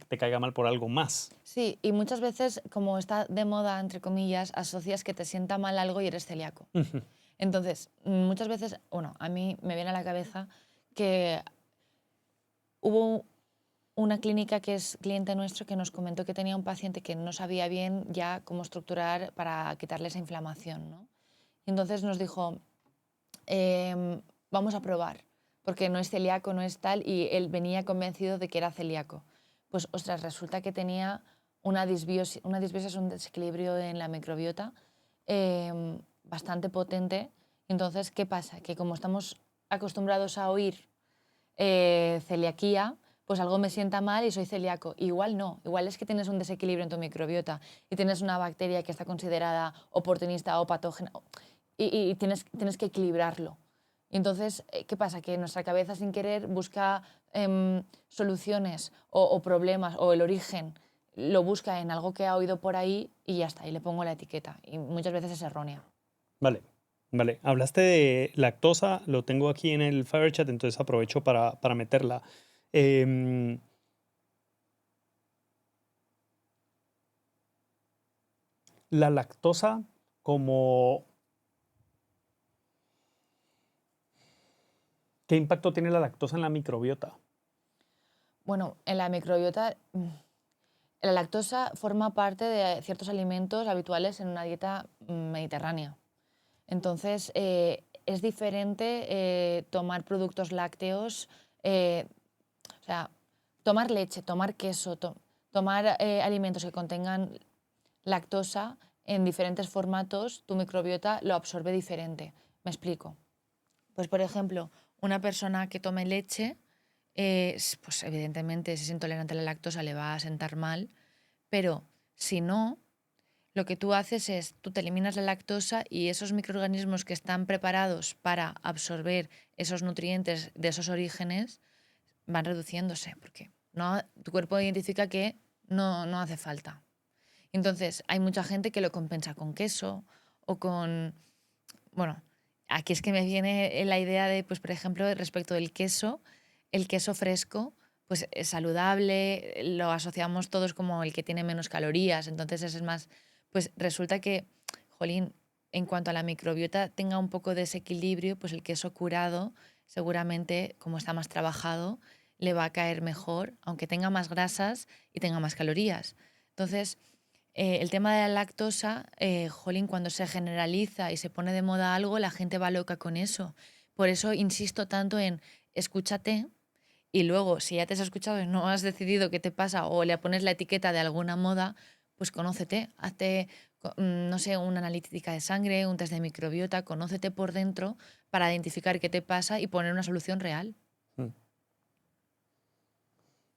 A: te caiga mal por algo más.
B: sí, y muchas veces, como está de moda, entre comillas, asocias que te sienta mal algo y eres celíaco.
A: Ujú.
B: Entonces, muchas veces, bueno, a mí me viene a la cabeza que hubo una clínica que es cliente nuestro que nos comentó que tenía un paciente que no sabía bien ya cómo estructurar para quitarle esa inflamación, ¿no? Y entonces nos dijo, vamos a probar, porque no es celíaco, no es tal, y él venía convencido de que era celíaco. Pues, ostras, resulta que tenía una disbiosis es un desequilibrio en la microbiota bastante potente. Entonces, ¿qué pasa? Que como estamos acostumbrados a oír celiaquía, pues algo me sienta mal y soy celíaco. Igual no, igual es que tienes un desequilibrio en tu microbiota y tienes una bacteria que está considerada oportunista o patógena y tienes que equilibrarlo. Y entonces, ¿qué pasa? Que nuestra cabeza sin querer busca soluciones o problemas o el origen, lo busca en algo que ha oído por ahí y ya está, y le pongo la etiqueta. Y muchas veces es errónea.
A: Vale. Vale, hablaste de lactosa, lo tengo aquí en el Fire Chat, entonces aprovecho para meterla. Em, la lactosa como... ¿Qué impacto tiene la lactosa en la microbiota?
B: Bueno, en la microbiota, la lactosa forma parte de ciertos alimentos habituales en una dieta mediterránea. Entonces, es diferente tomar productos lácteos, eh, o sea, tomar leche, tomar queso, tomar alimentos que contengan lactosa en diferentes formatos, tu microbiota lo absorbe diferente. Me explico. Pues, por ejemplo, una persona que tome leche, pues evidentemente si es intolerante a la lactosa le va a sentar mal, pero si no, lo que tú haces es, tú te eliminas la lactosa y esos microorganismos que están preparados para absorber esos nutrientes de esos orígenes van reduciéndose, porque no, tu cuerpo identifica que no hace falta. Entonces, hay mucha gente que lo compensa con queso o con, bueno, aquí es que me viene la idea de, pues por ejemplo, respecto del queso, el queso fresco, pues es saludable, lo asociamos todos como el que tiene menos calorías, entonces ese es más, pues resulta que, jolín, en cuanto a la microbiota tenga un poco de desequilibrio, pues el queso curado, seguramente, como está más trabajado, le va a caer mejor, aunque tenga más grasas y tenga más calorías. Entonces, el tema de la lactosa, jolín, cuando se generaliza y se pone de moda algo, la gente va loca con eso. Por eso insisto tanto en escúchate y luego, si ya te has escuchado y no has decidido qué te pasa o le pones la etiqueta de alguna moda, pues conócete, hazte, no sé, una analítica de sangre, un test de microbiota, conócete por dentro para identificar qué te pasa y poner una solución real.
A: Mm.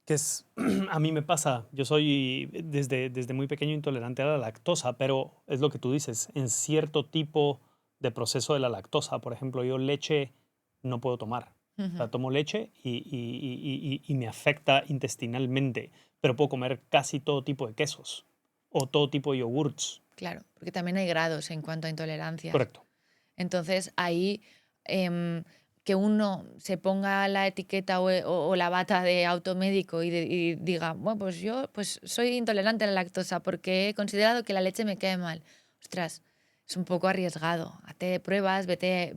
A: Que es, a mí me pasa, yo soy desde muy pequeño intolerante a la lactosa, pero es lo que tú dices, en cierto tipo de proceso de la lactosa, por ejemplo, yo leche no puedo tomar. O sea,
B: Ujú.
A: tomo leche y me afecta intestinalmente, pero puedo comer casi todo tipo de quesos o todo tipo de yogurts.
B: Claro, porque también hay grados en cuanto a intolerancias.
A: Correcto.
B: Entonces, ahí que uno se ponga la etiqueta o la bata de automédico y diga, bueno, pues yo pues soy intolerante a la lactosa porque he considerado que la leche me cae mal. Ostras, es un poco arriesgado. Hazte pruebas, vete,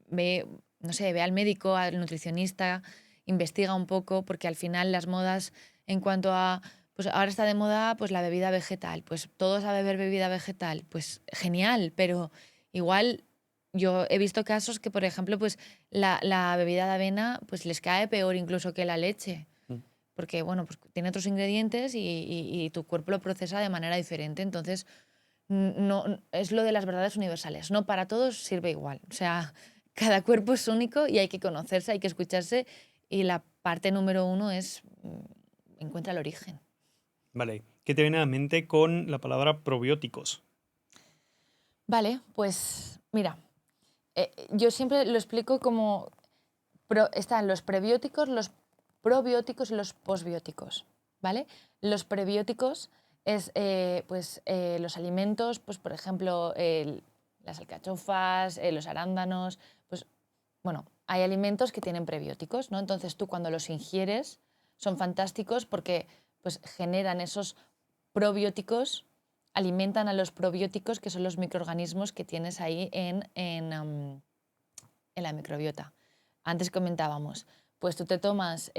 B: ve, no sé, ve al médico, al nutricionista, investiga un poco, porque al final las modas en cuanto a, pues ahora está de moda pues la bebida vegetal, pues todos a beber bebida vegetal, pues genial, pero igual yo he visto casos que, por ejemplo, pues la bebida de avena pues les cae peor incluso que la leche,
A: Mm.
B: porque bueno, pues tiene otros ingredientes y tu cuerpo lo procesa de manera diferente. Entonces, no, es lo de las verdades universales. No para todos sirve igual. O sea, cada cuerpo es único y hay que conocerse, hay que escucharse. Y la parte número uno es encuentra el origen.
A: Vale. ¿Qué te viene a la mente con la palabra probióticos?
B: Vale, pues mira, yo siempre lo explico como están los prebióticos, los probióticos y los posbióticos, ¿vale? Los prebióticos es pues, los alimentos, pues por ejemplo, las alcachofas, los arándanos, pues bueno, hay alimentos que tienen prebióticos, ¿no? Entonces tú cuando los ingieres son fantásticos porque pues generan esos probióticos, alimentan a los probióticos que son los microorganismos que tienes ahí en la microbiota. Antes comentábamos, pues tú te tomas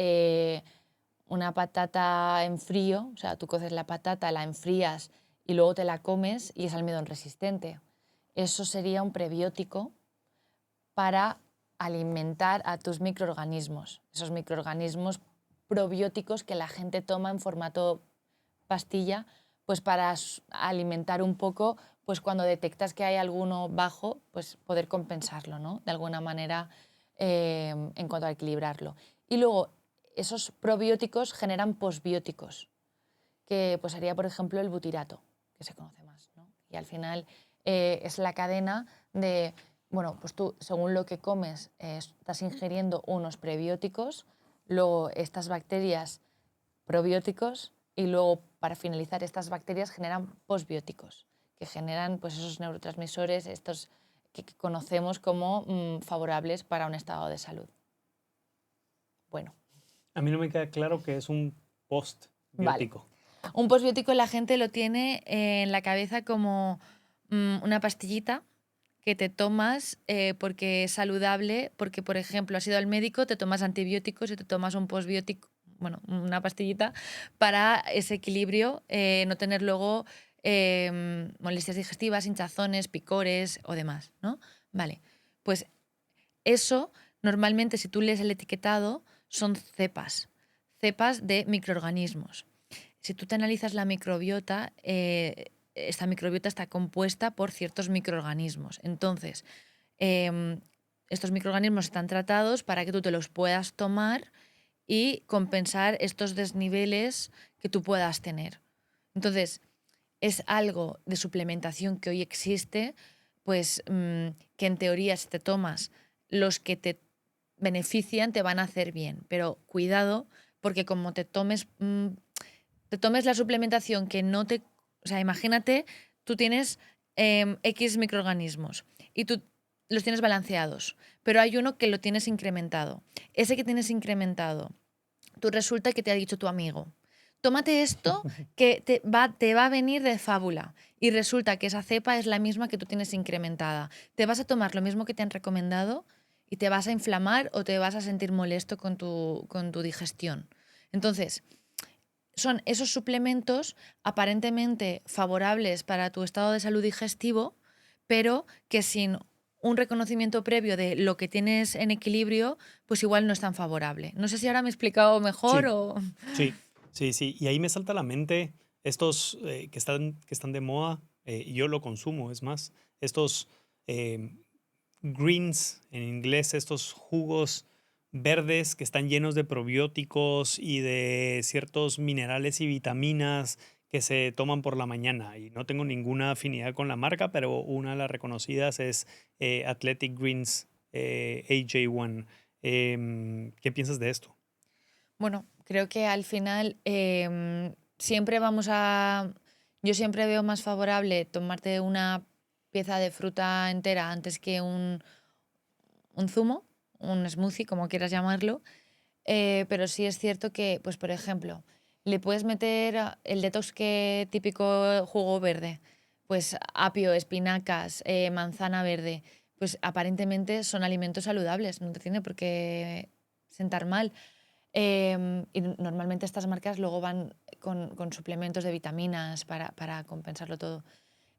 B: una patata en frío, o sea, tú coces la patata, la enfrías y luego te la comes y es almidón resistente. Eso sería un prebiótico para alimentar a tus microorganismos, esos microorganismos probióticos que la gente toma en formato pastilla, pues para alimentar un poco, pues cuando detectas que hay alguno bajo, pues poder compensarlo, ¿no? De alguna manera en cuanto a equilibrarlo. Y luego, esos probióticos generan posbióticos, que pues sería, por ejemplo, el butirato, que se conoce más, ¿no? Y al final es la cadena de, bueno, pues tú, según lo que comes, estás ingiriendo unos prebióticos, luego estas bacterias probióticos y luego, para finalizar, estas bacterias generan posbióticos, que generan pues, esos neurotransmisores, estos que conocemos como favorables para un estado de salud. Bueno.
A: A mí no me queda claro que es un postbiótico.
B: Vale. Un postbiótico la gente lo tiene en la cabeza como una pastillita que te tomas porque es saludable, porque, por ejemplo, has ido al médico, te tomas antibióticos y te tomas un postbiótico, bueno, una pastillita para ese equilibrio, no tener luego molestias digestivas, hinchazones, picores o demás, ¿no? Vale, pues eso, normalmente, si tú lees el etiquetado, son cepas de microorganismos. Si tú te analizas la microbiota, esta microbiota está compuesta por ciertos microorganismos. Entonces, estos microorganismos están tratados para que tú te los puedas tomar y compensar estos desniveles que tú puedas tener. Entonces, es algo de suplementación que hoy existe, pues que en teoría si te tomas los que te benefician te van a hacer bien, pero cuidado porque como te tomes la suplementación que no te... O sea, imagínate, tú tienes X microorganismos y tú los tienes balanceados, pero hay uno que lo tienes incrementado. Ese que tienes incrementado, tú resulta que te ha dicho tu amigo, tómate esto que te va a venir de fábula. Y resulta que esa cepa es la misma que tú tienes incrementada. Te vas a tomar lo mismo que te han recomendado y te vas a inflamar o te vas a sentir molesto con tu digestión. Entonces, son esos suplementos aparentemente favorables para tu estado de salud digestivo, pero que sin un reconocimiento previo de lo que tienes en equilibrio, pues igual no es tan favorable. No sé si ahora me he explicado mejor
A: Sí,
B: o...
A: sí. Y ahí me salta a la mente estos que están de moda, y yo lo consumo, es más, estos greens en inglés, estos jugos verdes que están llenos de probióticos y de ciertos minerales y vitaminas que se toman por la mañana. Y no tengo ninguna afinidad con la marca, pero una de las reconocidas es Athletic Greens AJ1. ¿Qué piensas de esto?
B: Bueno, creo que al final siempre vamos a... Yo siempre veo más favorable tomarte una pieza de fruta entera antes que un zumo, un smoothie, como quieras llamarlo. Pero sí es cierto que, pues por ejemplo, le puedes meter el detox que típico jugo verde, pues apio, espinacas, manzana verde, pues aparentemente son alimentos saludables, no te tiene por qué sentar mal. Y normalmente estas marcas luego van con suplementos de vitaminas para compensarlo todo.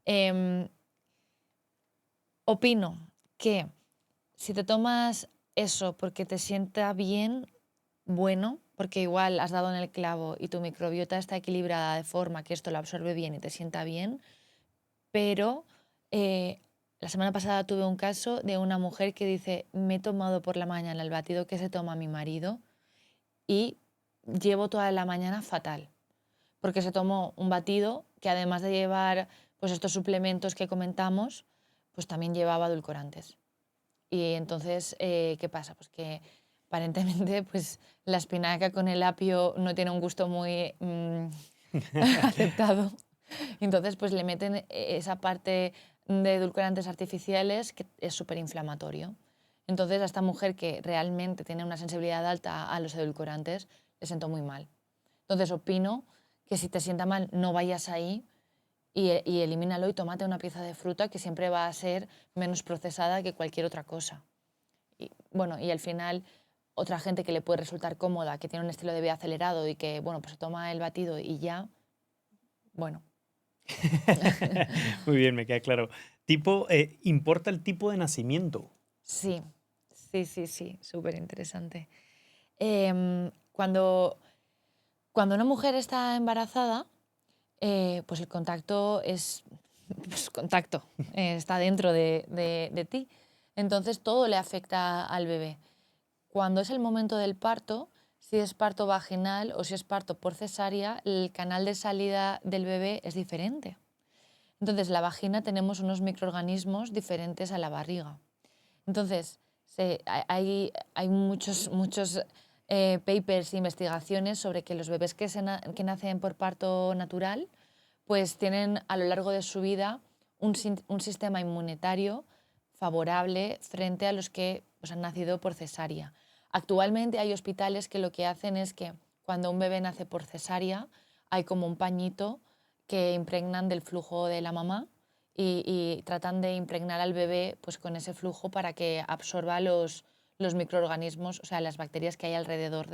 B: Em, Opino que si te tomas eso porque te sienta bien, bueno, porque igual has dado en el clavo y tu microbiota está equilibrada de forma que esto lo absorbe bien y te sienta bien, pero la semana pasada tuve un caso de una mujer que dice, me he tomado por la mañana el batido que se toma mi marido y llevo toda la mañana fatal, porque se tomó un batido que además de llevar pues estos suplementos que comentamos, pues también llevaba edulcorantes. Y entonces, ¿qué pasa? Pues que aparentemente pues, la espinaca con el apio no tiene un gusto muy aceptado. Entonces, pues le meten esa parte de edulcorantes artificiales que es súper inflamatorio. Entonces, a esta mujer que realmente tiene una sensibilidad alta a los edulcorantes, le sentó muy mal. Entonces, opino que si te sienta mal, no vayas ahí y elimínalo y tómate una pieza de fruta que siempre va a ser menos procesada que cualquier otra cosa. Y, bueno, y al final, otra gente que le puede resultar cómoda, que tiene un estilo de vida acelerado y que, bueno, pues se toma el batido y ya, bueno.
A: Muy bien, me queda claro. ¿Importa el tipo de nacimiento?
B: Sí, sí, súper interesante. Cuando una mujer está embarazada, pues el contacto es pues, contacto, está dentro de ti. Entonces todo le afecta al bebé. Cuando es el momento del parto, si es parto vaginal o si es parto por cesárea, el canal de salida del bebé es diferente. Entonces, en la vagina tenemos unos microorganismos diferentes a la barriga. Entonces, hay muchos papers e investigaciones sobre que los bebés que nacen por parto natural pues tienen a lo largo de su vida un sistema inmunitario favorable frente a los que pues, han nacido por cesárea. Actualmente hay hospitales que lo que hacen es que cuando un bebé nace por cesárea hay como un pañito que impregnan del flujo de la mamá y tratan de impregnar al bebé pues, con ese flujo para que absorba los microorganismos, o sea, las bacterias que hay alrededor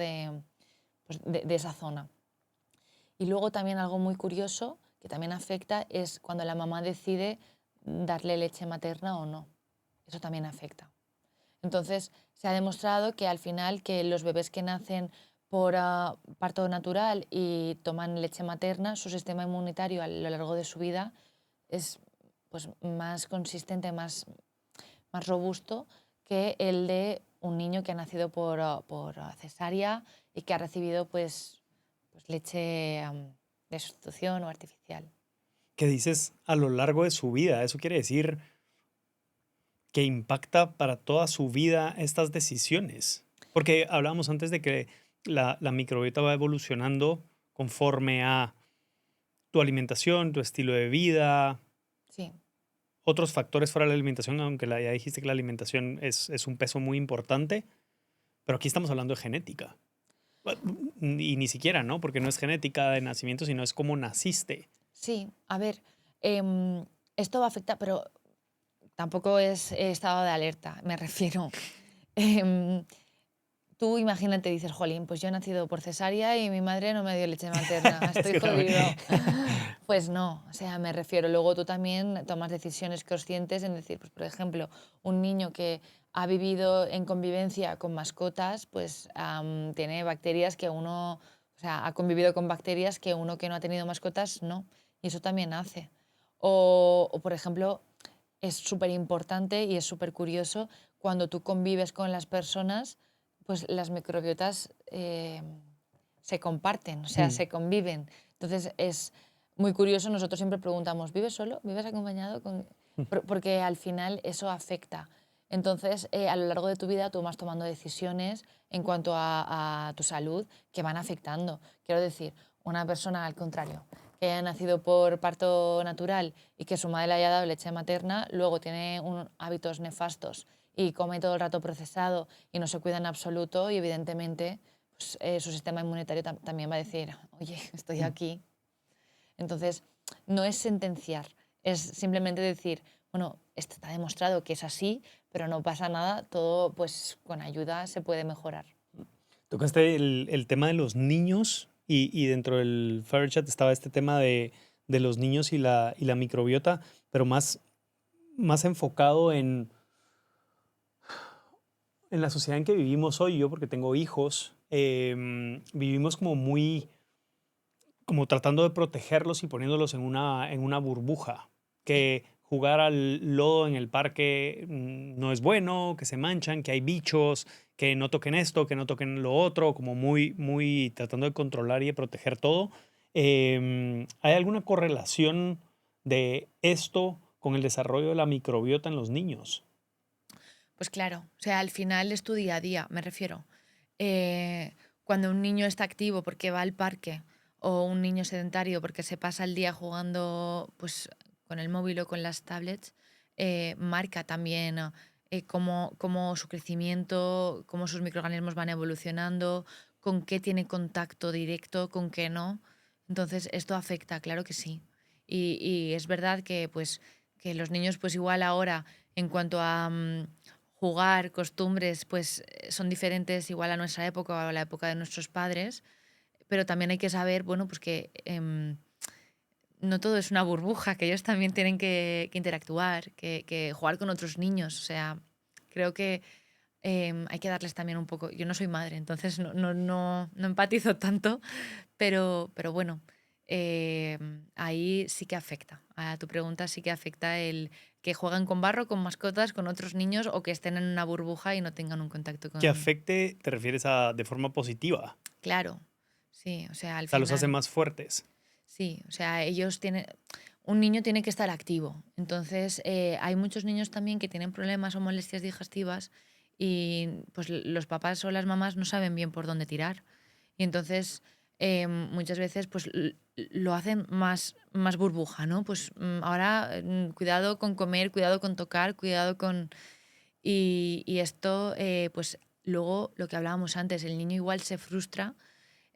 B: pues, de esa zona. Y luego también algo muy curioso que también afecta es cuando la mamá decide darle leche materna o no. Eso también afecta. Entonces, se ha demostrado que al final que los bebés que nacen por parto natural y toman leche materna, su sistema inmunitario a lo largo de su vida es pues, más consistente, más robusto que el de un niño que ha nacido por cesárea y que ha recibido pues leche de sustitución o artificial.
A: ¿Qué dices a lo largo de su vida? Eso quiere decir que impacta para toda su vida estas decisiones. Porque hablábamos antes de que la microbiota va evolucionando conforme a tu alimentación, tu estilo de vida,
B: Sí,
A: otros factores fuera de la alimentación, aunque ya dijiste que la alimentación es un peso muy importante, pero aquí estamos hablando de genética. Y ni siquiera, ¿no? Porque no es genética de nacimiento, sino es cómo naciste.
B: sí. A ver, esto va a afectar, pero tampoco es estado de alerta, me refiero. Em, Tú imagínate, dices, jolín, pues yo he nacido por cesárea y mi madre no me dio leche materna,
A: Es
B: estoy
A: que también.
B: jodido. Pues no, o sea, me refiero, luego tú también tomas decisiones conscientes en decir, pues por ejemplo, un niño que ha vivido en convivencia con mascotas, pues tiene bacterias que uno, o sea, ha convivido con bacterias que uno que no ha tenido mascotas no, y eso también hace. O por ejemplo, es súper importante y es súper curioso cuando tú convives con las personas, pues las microbiotas se comparten, o sea,
A: Mm.
B: se conviven. Entonces es muy curioso, nosotros siempre preguntamos, ¿vives solo? ¿Vives acompañado? Porque al final eso afecta. Entonces, a lo largo de tu vida tú vas tomando decisiones en cuanto a tu salud que van afectando. Quiero decir, una persona al contrario, que haya nacido por parto natural y que su madre le haya dado leche materna, luego tiene hábitos nefastos y come todo el rato procesado y no se cuida en absoluto y evidentemente pues, su sistema inmunitario también va a decir, oye, estoy aquí. Entonces, no es sentenciar, es simplemente decir, bueno, esto está demostrado que es así, pero no pasa nada, todo pues con ayuda se puede mejorar.
A: Tocaste el tema de los niños y dentro del Fire Chat estaba este tema de los niños y la microbiota, pero más enfocado en la sociedad en que vivimos hoy. Yo, porque tengo hijos, vivimos como tratando de protegerlos y poniéndolos en una burbuja.
B: Sí,
A: Que jugar al lodo en el parque no es bueno, que se manchan, que hay bichos, que no toquen esto, que no toquen lo otro, como muy tratando de controlar y de proteger todo. ¿Hay alguna correlación de esto con el desarrollo de la microbiota en los niños?
B: pues claro, o sea, al final es tu día a día, me refiero. Cuando un niño está activo porque va al parque o un niño sedentario porque se pasa el día jugando pues, con el móvil o con las tablets, marca también cómo su crecimiento, cómo sus microorganismos van evolucionando, con qué tiene contacto directo, con qué no. Entonces, esto afecta, claro que sí. Y es verdad que, pues, que los niños, pues igual ahora, en cuanto a jugar, costumbres, pues son diferentes igual a nuestra época o a la época de nuestros padres, pero también hay que saber, bueno, pues que no todo es una burbuja, que ellos también tienen que interactuar, que jugar con otros niños, o sea, creo que hay que darles también un poco, yo no soy madre, entonces no empatizo tanto, pero bueno, ahí sí que afecta. A tu pregunta sí que afecta el que juegan con barro, con mascotas, con otros niños o que estén en una burbuja y no tengan un contacto
A: Que
B: con...
A: afecte, te refieres a de forma positiva,
B: Claro, sí, o sea, al
A: o sea, los hace
B: final,
A: más fuertes.
B: sí, o sea, ellos tienen... Un niño tiene que estar activo. Entonces, hay muchos niños también que tienen problemas o molestias digestivas y pues los papás o las mamás no saben bien por dónde tirar. Y entonces muchas veces pues lo hacen más burbuja, ¿no? Pues ahora cuidado con comer, cuidado con tocar, cuidado con... Y esto, pues luego lo que hablábamos antes, el niño igual se frustra,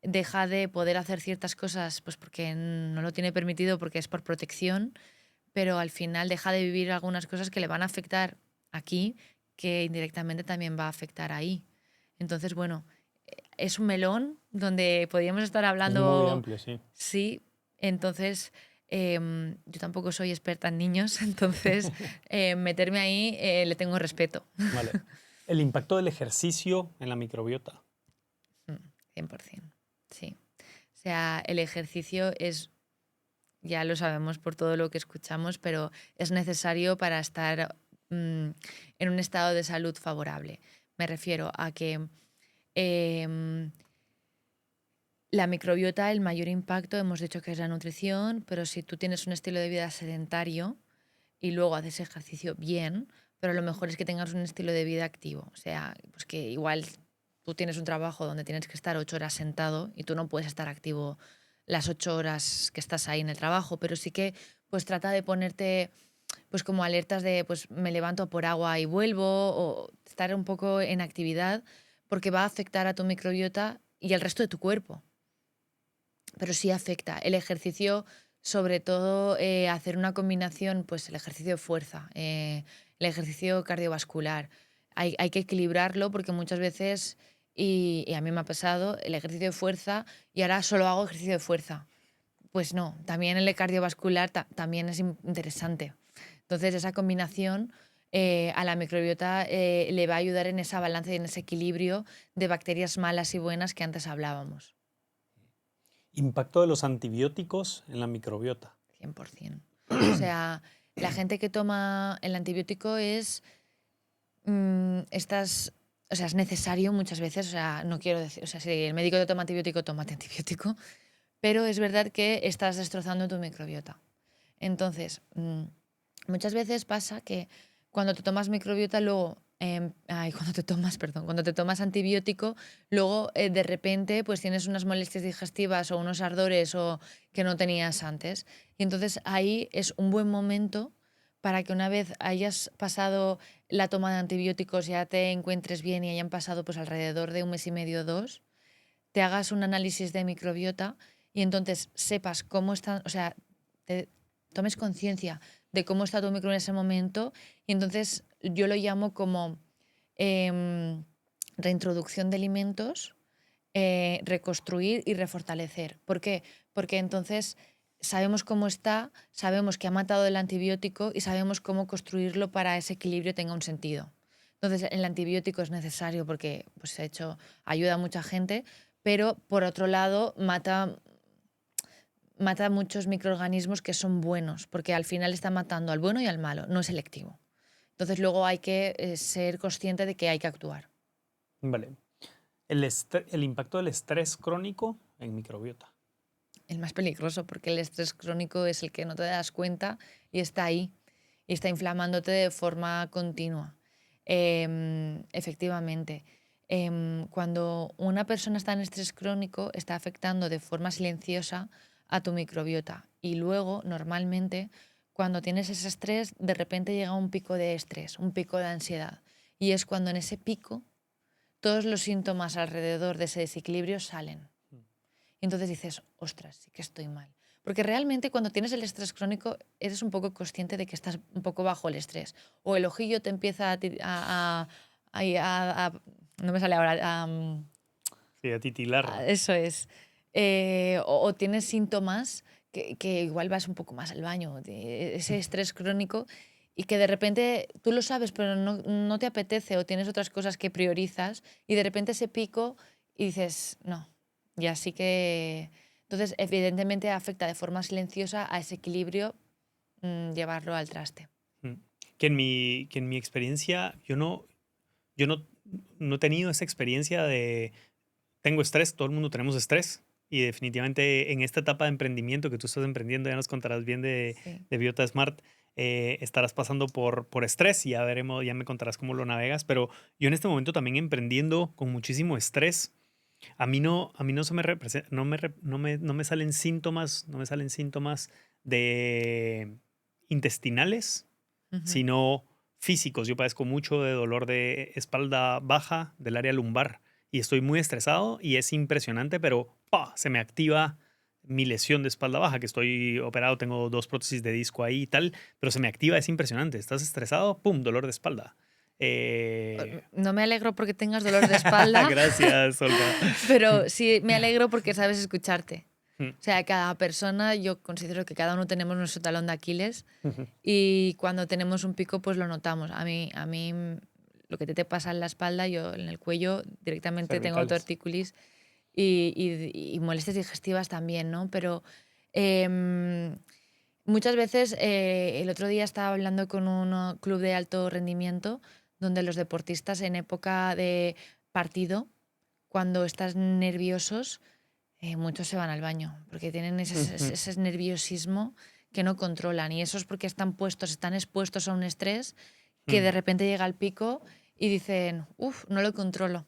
B: deja de poder hacer ciertas cosas pues porque no lo tiene permitido, porque es por protección, pero al final deja de vivir algunas cosas que le van a afectar aquí, que indirectamente también va a afectar ahí. Entonces, bueno, es un melón donde podríamos estar
A: Es muy
B: hablando,
A: amplio, sí.
B: sí, entonces yo tampoco soy experta en niños, entonces meterme ahí le tengo respeto.
A: Vale. El impacto del ejercicio en la microbiota.
B: 100%, sí. O sea, el ejercicio es, ya lo sabemos por todo lo que escuchamos, pero es necesario para estar en un estado de salud favorable. Me refiero a que em, la microbiota, el mayor impacto, hemos dicho que es la nutrición, pero si tú tienes un estilo de vida sedentario y luego haces ejercicio bien, pero lo mejor es que tengas un estilo de vida activo. O sea, pues que igual tú tienes un trabajo donde tienes que estar 8 horas sentado y tú no puedes estar activo las 8 horas que estás ahí en el trabajo, pero sí que pues trata de ponerte pues como alertas de pues me levanto por agua y vuelvo o estar un poco en actividad porque va a afectar a tu microbiota y al resto de tu cuerpo, pero sí afecta. El ejercicio, sobre todo, hacer una combinación, pues el ejercicio de fuerza, el ejercicio cardiovascular. Hay que equilibrarlo porque muchas veces, y a mí me ha pasado, el ejercicio de fuerza y ahora solo hago ejercicio de fuerza. Pues no, también el cardiovascular también es interesante. Entonces, esa combinación a la microbiota le va a ayudar en esa balanza y en ese equilibrio de bacterias malas y buenas que antes hablábamos.
A: Impacto de los antibióticos en la microbiota.
B: 100%. O sea, la gente que toma el antibiótico o sea, es necesario muchas veces, o sea, no quiero decir, o sea, si el médico te toma antibiótico, tómate antibiótico, pero es verdad que estás destrozando tu microbiota. Entonces, muchas veces pasa que cuando te tomas microbiota, luego, cuando te tomas, perdón, cuando te tomas antibiótico, luego de repente pues tienes unas molestias digestivas o unos ardores o que no tenías antes. Y entonces ahí es un buen momento para que una vez hayas pasado la toma de antibióticos, ya te encuentres bien y hayan pasado pues alrededor de un mes y medio o dos, te hagas un análisis de microbiota y entonces sepas cómo están, o sea, te tomes conciencia de cómo está tu micro en ese momento y entonces yo lo llamo como em, reintroducción de alimentos, reconstruir y refortalecer. ¿Por qué? Porque entonces sabemos cómo está, sabemos que ha matado el antibiótico y sabemos cómo construirlo para ese equilibrio tenga un sentido. Entonces, el antibiótico es necesario porque, pues, de hecho, ayuda a mucha gente, pero por otro lado, mata muchos microorganismos que son buenos, porque al final está matando al bueno y al malo, no es selectivo. Entonces, luego hay que ser consciente de que hay que actuar.
A: Vale. El impacto del estrés crónico en microbiota.
B: El más peligroso, porque el estrés crónico es el que no te das cuenta y está ahí, y está inflamándote de forma continua. Efectivamente, cuando una persona está en estrés crónico, está afectando de forma silenciosa a tu microbiota. Y luego, normalmente, cuando tienes ese estrés, de repente llega un pico de estrés, un pico de ansiedad. Y es cuando en ese pico todos los síntomas alrededor de ese desequilibrio salen. Y entonces dices, ostras, sí que estoy mal. Porque realmente cuando tienes el estrés crónico eres un poco consciente de que estás un poco bajo el estrés. O el ojillo te empieza no me sale ahora.
A: Sí, a titilar.
B: Eso es. O tienes síntomas que igual vas un poco más al baño, de ese estrés crónico y que de repente tú lo sabes, pero no te apetece o tienes otras cosas que priorizas y de repente ese pico y dices, no, ya sí que... Entonces, evidentemente afecta de forma silenciosa a ese equilibrio, llevarlo al traste.
A: Mm. Que en mi experiencia, yo no he tenido esa experiencia de tengo estrés, todo el mundo tenemos estrés. Y definitivamente en esta etapa de emprendimiento que tú estás emprendiendo, ya nos contarás bien de,
B: Sí.
A: de Biota Smart, estarás pasando por estrés y ya veremos, ya me contarás cómo lo navegas. Pero yo en este momento también emprendiendo con muchísimo estrés. A mí no se me represe- no me, rep- no me salen síntomas, no me salen síntomas de intestinales,
B: Ujú.
A: sino físicos. Yo padezco mucho de dolor de espalda baja, del área lumbar, y estoy muy estresado y es impresionante, pero ¡pah! Se me activa mi lesión de espalda baja, que estoy operado, tengo 2 prótesis de disco ahí y tal, pero se me activa, es impresionante. Estás estresado, ¡pum! Dolor de espalda. Eh,
B: No me alegro porque tengas dolor de espalda,
A: Gracias, Olga.
B: pero sí me alegro porque sabes escucharte.
A: Mm,
B: O sea, cada persona, yo considero que cada uno tenemos nuestro talón de Aquiles
A: ujú.
B: y cuando tenemos un pico, pues lo notamos. Lo que te pasa en la espalda, yo en el cuello directamente tengo
A: Cervicales.
B: tortícolis y molestias digestivas también, ¿no? Pero em, muchas veces, el otro día estaba hablando con un club de alto rendimiento donde los deportistas en época de partido, cuando estás nerviosos, muchos se van al baño porque tienen
A: Ujú,
B: ese nerviosismo que no controlan y eso es porque están expuestos a un estrés que de
A: mm.
B: repente llega al pico y dicen, uff, no lo controlo.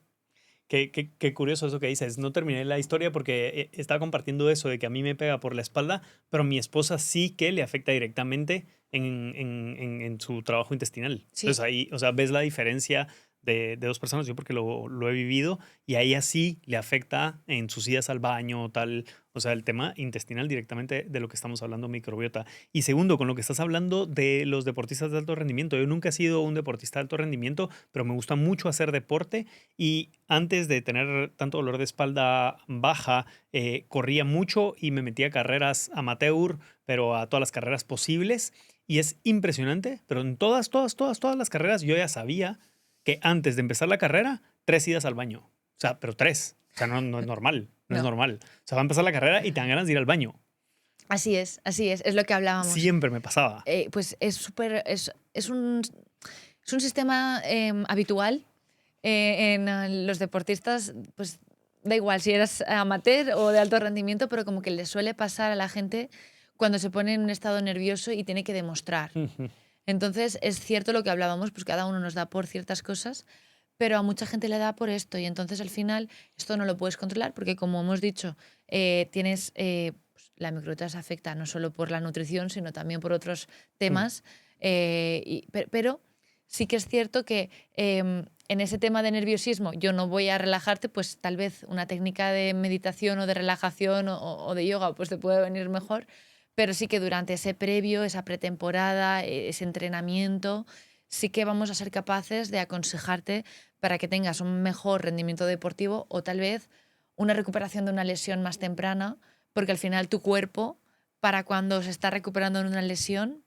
A: Qué curioso eso que dices. No terminé la historia porque estaba compartiendo eso de que a mí me pega por la espalda, pero a mi esposa sí que le afecta directamente en su trabajo intestinal.
B: Sí,
A: Entonces ahí, o sea, ves la diferencia de 2 personas, yo porque lo he vivido, y a ella sí le afecta en sus idas al baño, tal, o sea, el tema intestinal directamente de lo que estamos hablando, microbiota. Y segundo, con lo que estás hablando de los deportistas de alto rendimiento. Yo nunca he sido un deportista de alto rendimiento, pero me gusta mucho hacer deporte y antes de tener tanto dolor de espalda baja, corría mucho y me metía a carreras amateur, pero a todas las carreras posibles. Y es impresionante, pero en todas las carreras yo ya sabía que antes de empezar la carrera, 3 idas al baño. O sea, pero 3. O sea, no es normal, no es
B: no.
A: normal. O sea, va a empezar la carrera y te dan ganas de ir al baño.
B: Así es lo que hablábamos.
A: Siempre me pasaba.
B: Pues es un sistema habitual en los deportistas, pues da igual si eres amateur o de alto rendimiento, pero como que le suele pasar a la gente cuando se pone en un estado nervioso y tiene que demostrar.
A: Ujú,
B: Entonces es cierto lo que hablábamos, pues cada uno nos da por ciertas cosas, pero a mucha gente le da por esto y entonces al final esto no lo puedes controlar porque como hemos dicho, la microbiota se afecta no solo por la nutrición, sino también por otros
A: mm,
B: temas, pero sí que es cierto que en ese tema de nerviosismo yo no voy a relajarte, pues tal vez una técnica de meditación o de relajación o de yoga pues te puede venir mejor, pero sí que durante ese previo, esa pretemporada, ese entrenamiento, sí que vamos a ser capaces de aconsejarte para que tengas un mejor rendimiento deportivo o tal vez una recuperación de una lesión más temprana, porque al final tu cuerpo, para cuando se está recuperando de una lesión,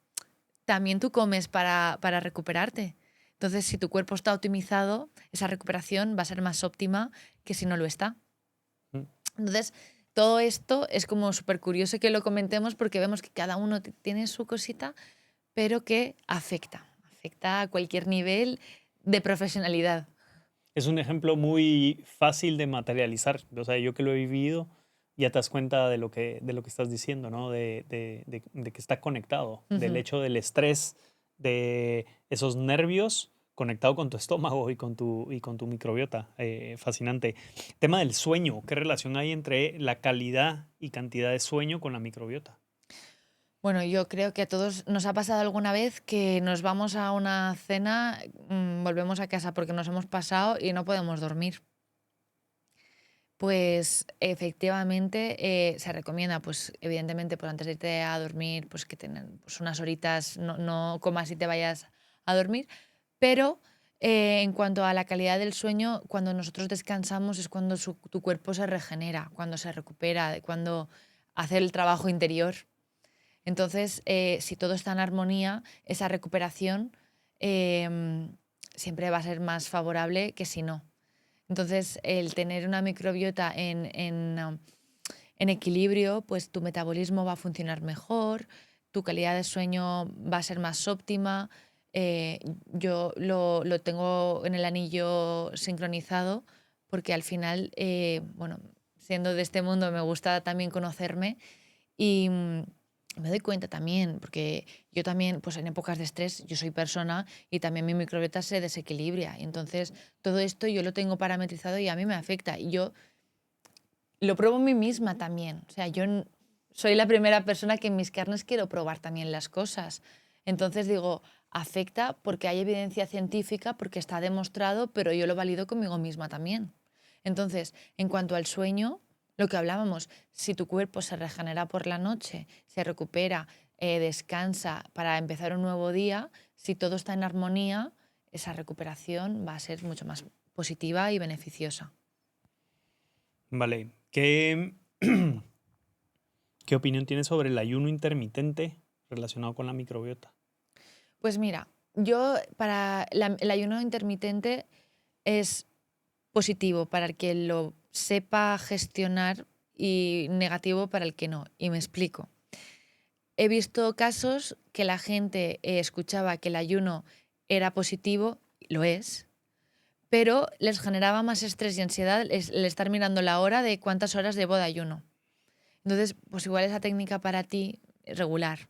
B: también tú comes para recuperarte. Entonces, si tu cuerpo está optimizado, esa recuperación va a ser más óptima que si no lo está.
A: mm.
B: Entonces, todo esto es como súper curioso que lo comentemos porque vemos que cada uno tiene su cosita, pero que afecta a cualquier nivel de profesionalidad.
A: Es un ejemplo muy fácil de materializar. O sea, yo que lo he vivido, ya te das cuenta de lo que estás diciendo, ¿no? De que está conectado, del
B: Ujú.
A: hecho del estrés, de esos nervios conectado con tu estómago y con tu microbiota. Fascinante. Tema del sueño. ¿Qué relación hay entre la calidad y cantidad de sueño con la microbiota?
B: Bueno, yo creo que a todos nos ha pasado alguna vez que nos vamos a una cena, volvemos a casa porque nos hemos pasado y no podemos dormir. Pues efectivamente se recomienda, pues evidentemente, pues antes de irte a dormir, pues que tengan pues, unas horitas, no comas y te vayas a dormir. Pero en cuanto a la calidad del sueño, cuando nosotros descansamos es cuando tu cuerpo se regenera, cuando se recupera, cuando hace el trabajo interior. Entonces, si todo está en armonía, esa recuperación siempre va a ser más favorable que si no. Entonces, el tener una microbiota en equilibrio, pues tu metabolismo va a funcionar mejor, tu calidad de sueño va a ser más óptima. Yo lo tengo en el anillo sincronizado porque al final, bueno, siendo de este mundo me gusta también conocerme y me doy cuenta también, porque yo también, pues en épocas de estrés, yo soy persona y también mi microbiota se desequilibra. Y entonces todo esto yo lo tengo parametrizado y a mí me afecta. Y yo lo pruebo en mí misma también. O sea, soy la primera persona que en mis carnes quiero probar también las cosas. Entonces digo, afecta porque hay evidencia científica, porque está demostrado, pero yo lo valido conmigo misma también. Entonces, en cuanto al sueño, lo que hablábamos, si tu cuerpo se regenera por la noche, se recupera, descansa para empezar un nuevo día, si todo está en armonía, esa recuperación va a ser mucho más positiva y beneficiosa.
A: Vale, ¿qué opinión tienes sobre el ayuno intermitente relacionado con la microbiota?
B: Pues mira, yo para el ayuno intermitente es positivo para el que lo sepa gestionar y negativo para el que no. Y me explico. He visto casos que la gente escuchaba que el ayuno era positivo, lo es, pero les generaba más estrés y ansiedad el estar mirando la hora de cuántas horas debo de ayuno. Entonces, pues igual esa técnica para ti es regular.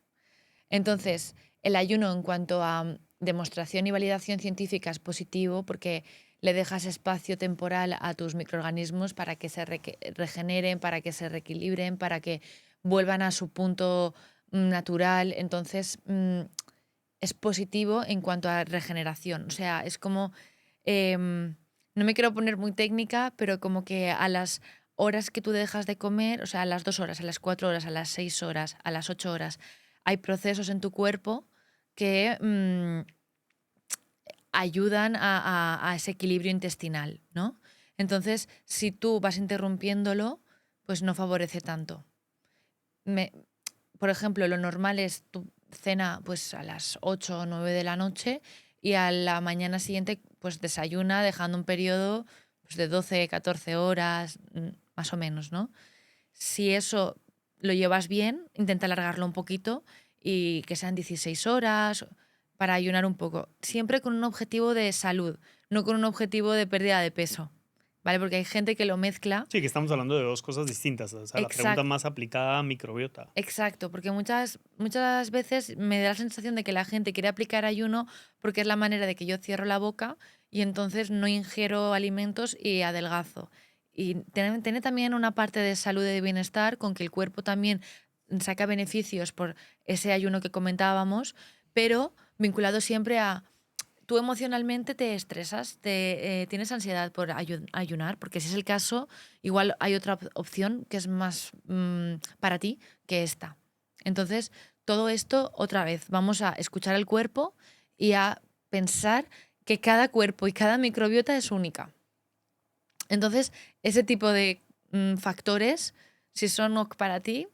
B: Entonces, el ayuno en cuanto a demostración y validación científica es positivo porque le dejas espacio temporal a tus microorganismos para que se regeneren, para que se reequilibren, para que vuelvan a su punto natural. Entonces, es positivo en cuanto a regeneración. O sea, es como, no me quiero poner muy técnica, pero como que a las horas que tú dejas de comer, o sea, a las 2 horas, a las 4 horas, a las 6 horas, a las 8 horas, hay procesos en tu cuerpo que ayudan a ese equilibrio intestinal, ¿no? Entonces, si tú vas interrumpiéndolo, pues no favorece tanto. Me- por ejemplo, lo normal es tu cena pues a las 8 o 9 de la noche y a la mañana siguiente pues desayuna dejando un periodo pues, de 12 14 horas, más o menos, ¿no? Si eso lo llevas bien, intenta alargarlo un poquito y que sean 16 horas para ayunar un poco. Siempre con un objetivo de salud, no con un objetivo de pérdida de peso, ¿vale? Porque hay gente que lo mezcla.
A: Sí, que estamos hablando de dos cosas distintas. O sea, la pregunta
B: Exacto.
A: más aplicada a microbiota.
B: Exacto, porque muchas veces me da la sensación de que la gente quiere aplicar ayuno porque es la manera de que yo cierro la boca y entonces no ingiero alimentos y adelgazo. Y tiene también una parte de salud y de bienestar con que el cuerpo también saca beneficios por ese ayuno que comentábamos, pero vinculado siempre a tú emocionalmente te estresas, tienes ansiedad por ayunar, porque si es el caso, igual hay otra opción que es más para ti que esta. Entonces, todo esto, otra vez, vamos a escuchar el cuerpo y a pensar que cada cuerpo y cada microbiota es única. Entonces, ese tipo de factores, si son ok para ti,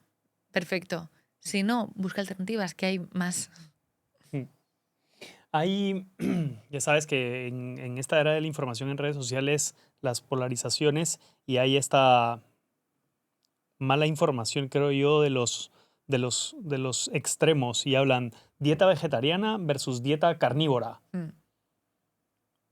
B: perfecto. Si no, busca alternativas, que hay más.
A: Mm. Hay, ya sabes que en esta era de la información en redes sociales, las polarizaciones y hay esta mala información, creo yo, de los extremos y hablan dieta vegetariana versus dieta carnívora
B: Mm.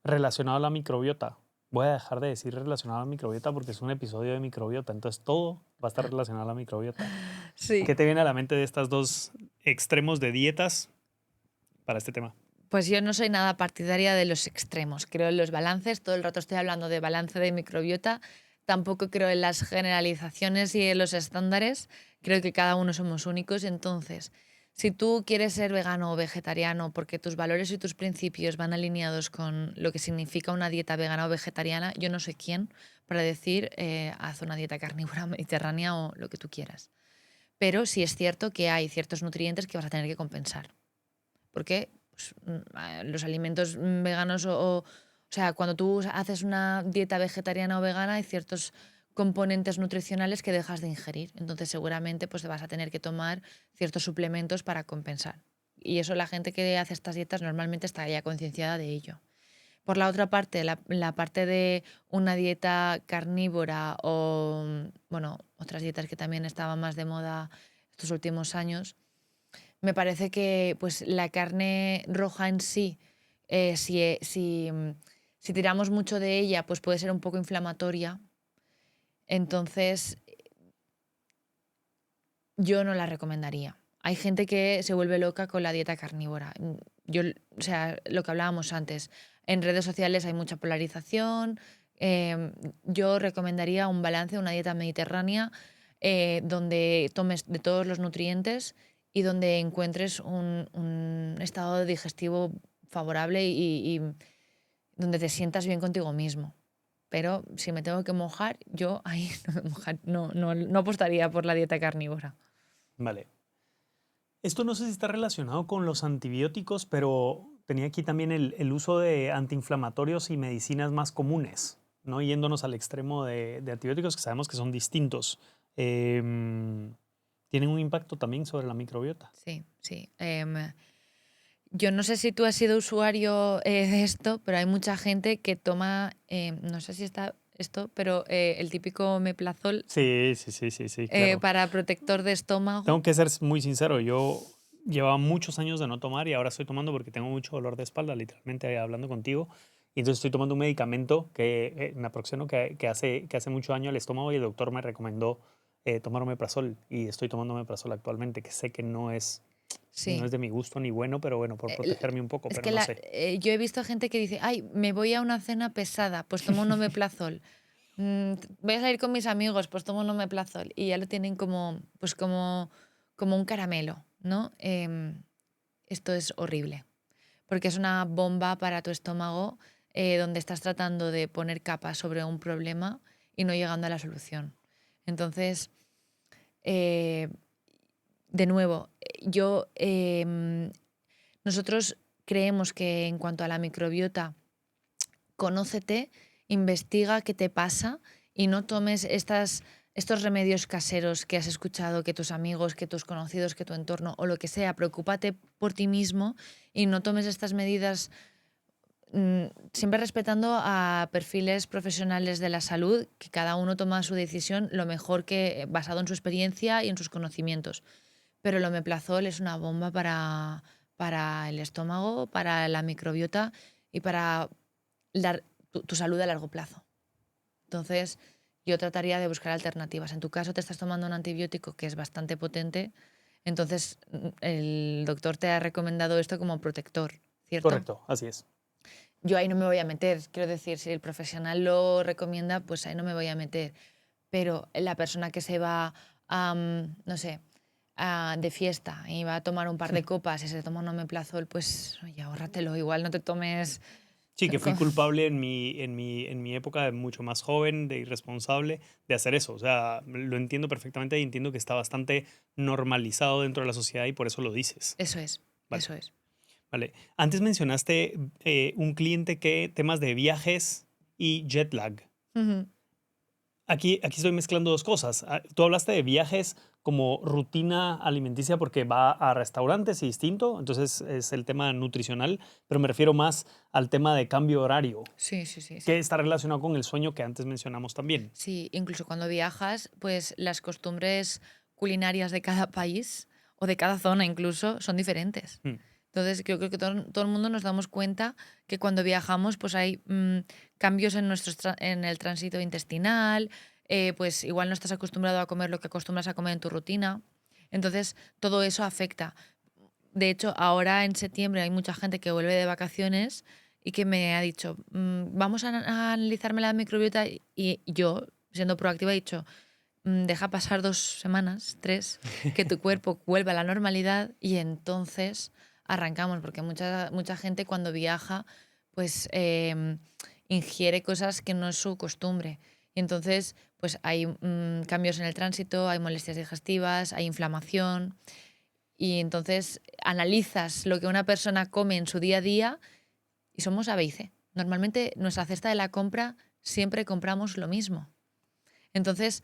A: relacionado a la microbiota. Voy a dejar de decir relacionado a la microbiota porque es un episodio de microbiota, entonces todo va a estar relacionado a la microbiota.
B: Sí.
A: ¿Qué te viene a la mente de estas dos extremos de dietas para este tema?
B: Pues yo no soy nada partidaria de los extremos. Creo en los balances, todo el rato estoy hablando de balance de microbiota. Tampoco creo en las generalizaciones y en los estándares. Creo que cada uno somos únicos. Entonces, si tú quieres ser vegano o vegetariano porque tus valores y tus principios van alineados con lo que significa una dieta vegana o vegetariana, yo no sé quién para decir haz una dieta carnívora mediterránea o lo que tú quieras. Pero sí es cierto que hay ciertos nutrientes que vas a tener que compensar. Porque pues, los alimentos veganos o sea, cuando tú haces una dieta vegetariana o vegana hay ciertos componentes nutricionales que dejas de ingerir. Entonces seguramente pues te vas a tener que tomar ciertos suplementos para compensar. Y eso la gente que hace estas dietas normalmente está ya concienciada de ello. Por la otra parte, la parte de una dieta carnívora o, bueno, otras dietas que también estaban más de moda estos últimos años, me parece que pues, la carne roja en sí, si tiramos mucho de ella, pues puede ser un poco inflamatoria. Entonces, yo no la recomendaría. Hay gente que se vuelve loca con la dieta carnívora. Yo, o sea, lo que hablábamos antes, en redes sociales hay mucha polarización, Yo recomendaría un balance, una dieta mediterránea, donde tomes de todos los nutrientes y donde encuentres un estado digestivo favorable y donde te sientas bien contigo mismo. Pero si me tengo que mojar, yo ahí no apostaría por la dieta carnívora.
A: Vale. Esto no sé si está relacionado con los antibióticos, pero tenía aquí también el uso de antiinflamatorios y medicinas más comunes, ¿no? Yéndonos al extremo de antibióticos que sabemos que son distintos. ¿Tienen un impacto también sobre la microbiota?
B: Sí, sí. Yo no sé si tú has sido usuario de esto, pero hay mucha gente que toma, no sé si está esto, pero el típico omeprazol
A: Sí, claro.
B: para protector de estómago.
A: Tengo que ser muy sincero, yo llevaba muchos años de no tomar y ahora estoy tomando porque tengo mucho dolor de espalda, literalmente hablando contigo. Y entonces estoy tomando un medicamento que naproxeno que hace mucho daño al estómago y el doctor me recomendó tomar omeprazol y estoy tomando omeprazol actualmente, que sé que no
B: Sí.
A: es de mi gusto ni bueno, pero bueno, por protegerme un poco,
B: Es
A: pero
B: que
A: no sé.
B: yo he visto gente que dice, ay, me voy a una cena pesada, pues tomo un omeprazol. Voy a salir con mis amigos, pues tomo un omeprazol. Y ya lo tienen como, pues como un caramelo, ¿no? Esto es horrible, porque es una bomba para tu estómago, donde estás tratando de poner capas sobre un problema y no llegando a la solución. Entonces, eh, de nuevo, nosotros creemos que en cuanto a la microbiota, conócete, investiga qué te pasa y no tomes estos remedios caseros que has escuchado, que tus amigos, que tus conocidos, que tu entorno o lo que sea. Preocúpate por ti mismo y no tomes estas medidas, siempre respetando a perfiles profesionales de la salud, que cada uno toma su decisión lo mejor que basado en su experiencia y en sus conocimientos. Pero el omeprazol es una bomba para el estómago, para la microbiota y para tu salud a largo plazo. Entonces, yo trataría de buscar alternativas. En tu caso, te estás tomando un antibiótico que es bastante potente, entonces el doctor te ha recomendado esto como protector, ¿cierto?
A: Correcto, así es.
B: Yo ahí no me voy a meter, quiero decir, si el profesional lo recomienda, pues ahí no me voy a meter. Pero la persona que se va, no sé, de fiesta y va a tomar un par de copas y se toma un omeprazol, pues oye, ahórratelo, igual no te tomes...
A: Sí, que fui culpable en mi época de mucho más joven, de irresponsable, de hacer eso. O sea, lo entiendo perfectamente y entiendo que está bastante normalizado dentro de la sociedad y por eso lo dices.
B: Eso es,
A: Vale,
B: eso es.
A: vale. Antes mencionaste un cliente que temas de viajes y jet lag.
B: Ujú.
A: Aquí estoy mezclando dos cosas. Tú hablaste de viajes como rutina alimenticia porque va a restaurantes y distinto, entonces es el tema nutricional, pero me refiero más al tema de cambio horario,
B: Sí, sí, sí,
A: que
B: sí.
A: está relacionado con el sueño que antes mencionamos también.
B: Sí, incluso cuando viajas, pues las costumbres culinarias de cada país o de cada zona incluso son diferentes.
A: Mm.
B: Entonces, creo que todo el mundo nos damos cuenta que cuando viajamos, pues hay cambios en el tránsito intestinal, pues igual no estás acostumbrado a comer lo que acostumbras a comer en tu rutina. Entonces, todo eso afecta. De hecho, ahora en septiembre hay mucha gente que vuelve de vacaciones y que me ha dicho, vamos a analizarme la microbiota y yo, siendo proactiva, he dicho, deja pasar 2 semanas, 3, que tu cuerpo vuelva a la normalidad y entonces arrancamos, porque mucha gente cuando viaja, pues ingiere cosas que no es su costumbre. Y entonces, pues hay cambios en el tránsito, hay molestias digestivas, hay inflamación. Y entonces analizas lo que una persona come en su día a día y somos A, B y C. Normalmente nuestra cesta de la compra siempre compramos lo mismo. Entonces,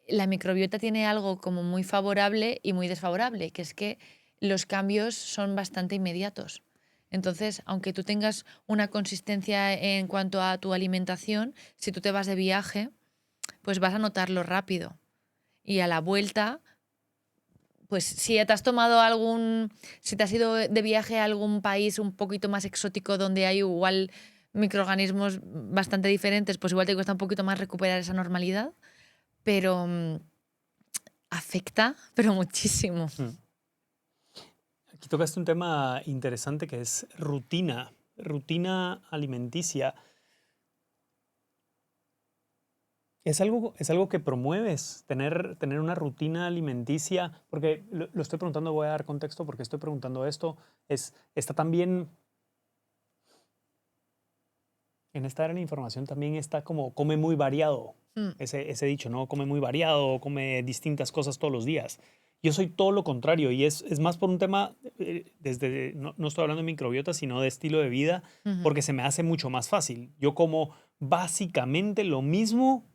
B: la microbiota tiene algo como muy favorable y muy desfavorable, que es que los cambios son bastante inmediatos. Entonces, aunque tú tengas una consistencia en cuanto a tu alimentación, si tú te vas de viaje, pues vas a notarlo rápido. Y a la vuelta, pues si te has tomado si te has ido de viaje a algún país un poquito más exótico donde hay igual microorganismos bastante diferentes, pues igual te cuesta un poquito más recuperar esa normalidad, pero afecta, pero muchísimo.
A: Mm. Aquí tocaste un tema interesante que es rutina alimenticia. Es algo que promueves, tener una rutina alimenticia, porque lo estoy preguntando, voy a dar contexto porque estoy preguntando esto, está también, en esta era de la información también está como come muy variado,
B: Mm,
A: ese dicho, ¿no? Come muy variado, come distintas cosas todos los días. Yo soy todo lo contrario y es más por un tema, no estoy hablando de microbiota, sino de estilo de vida,
B: ujú.
A: porque se me hace mucho más fácil. Yo como básicamente lo mismo.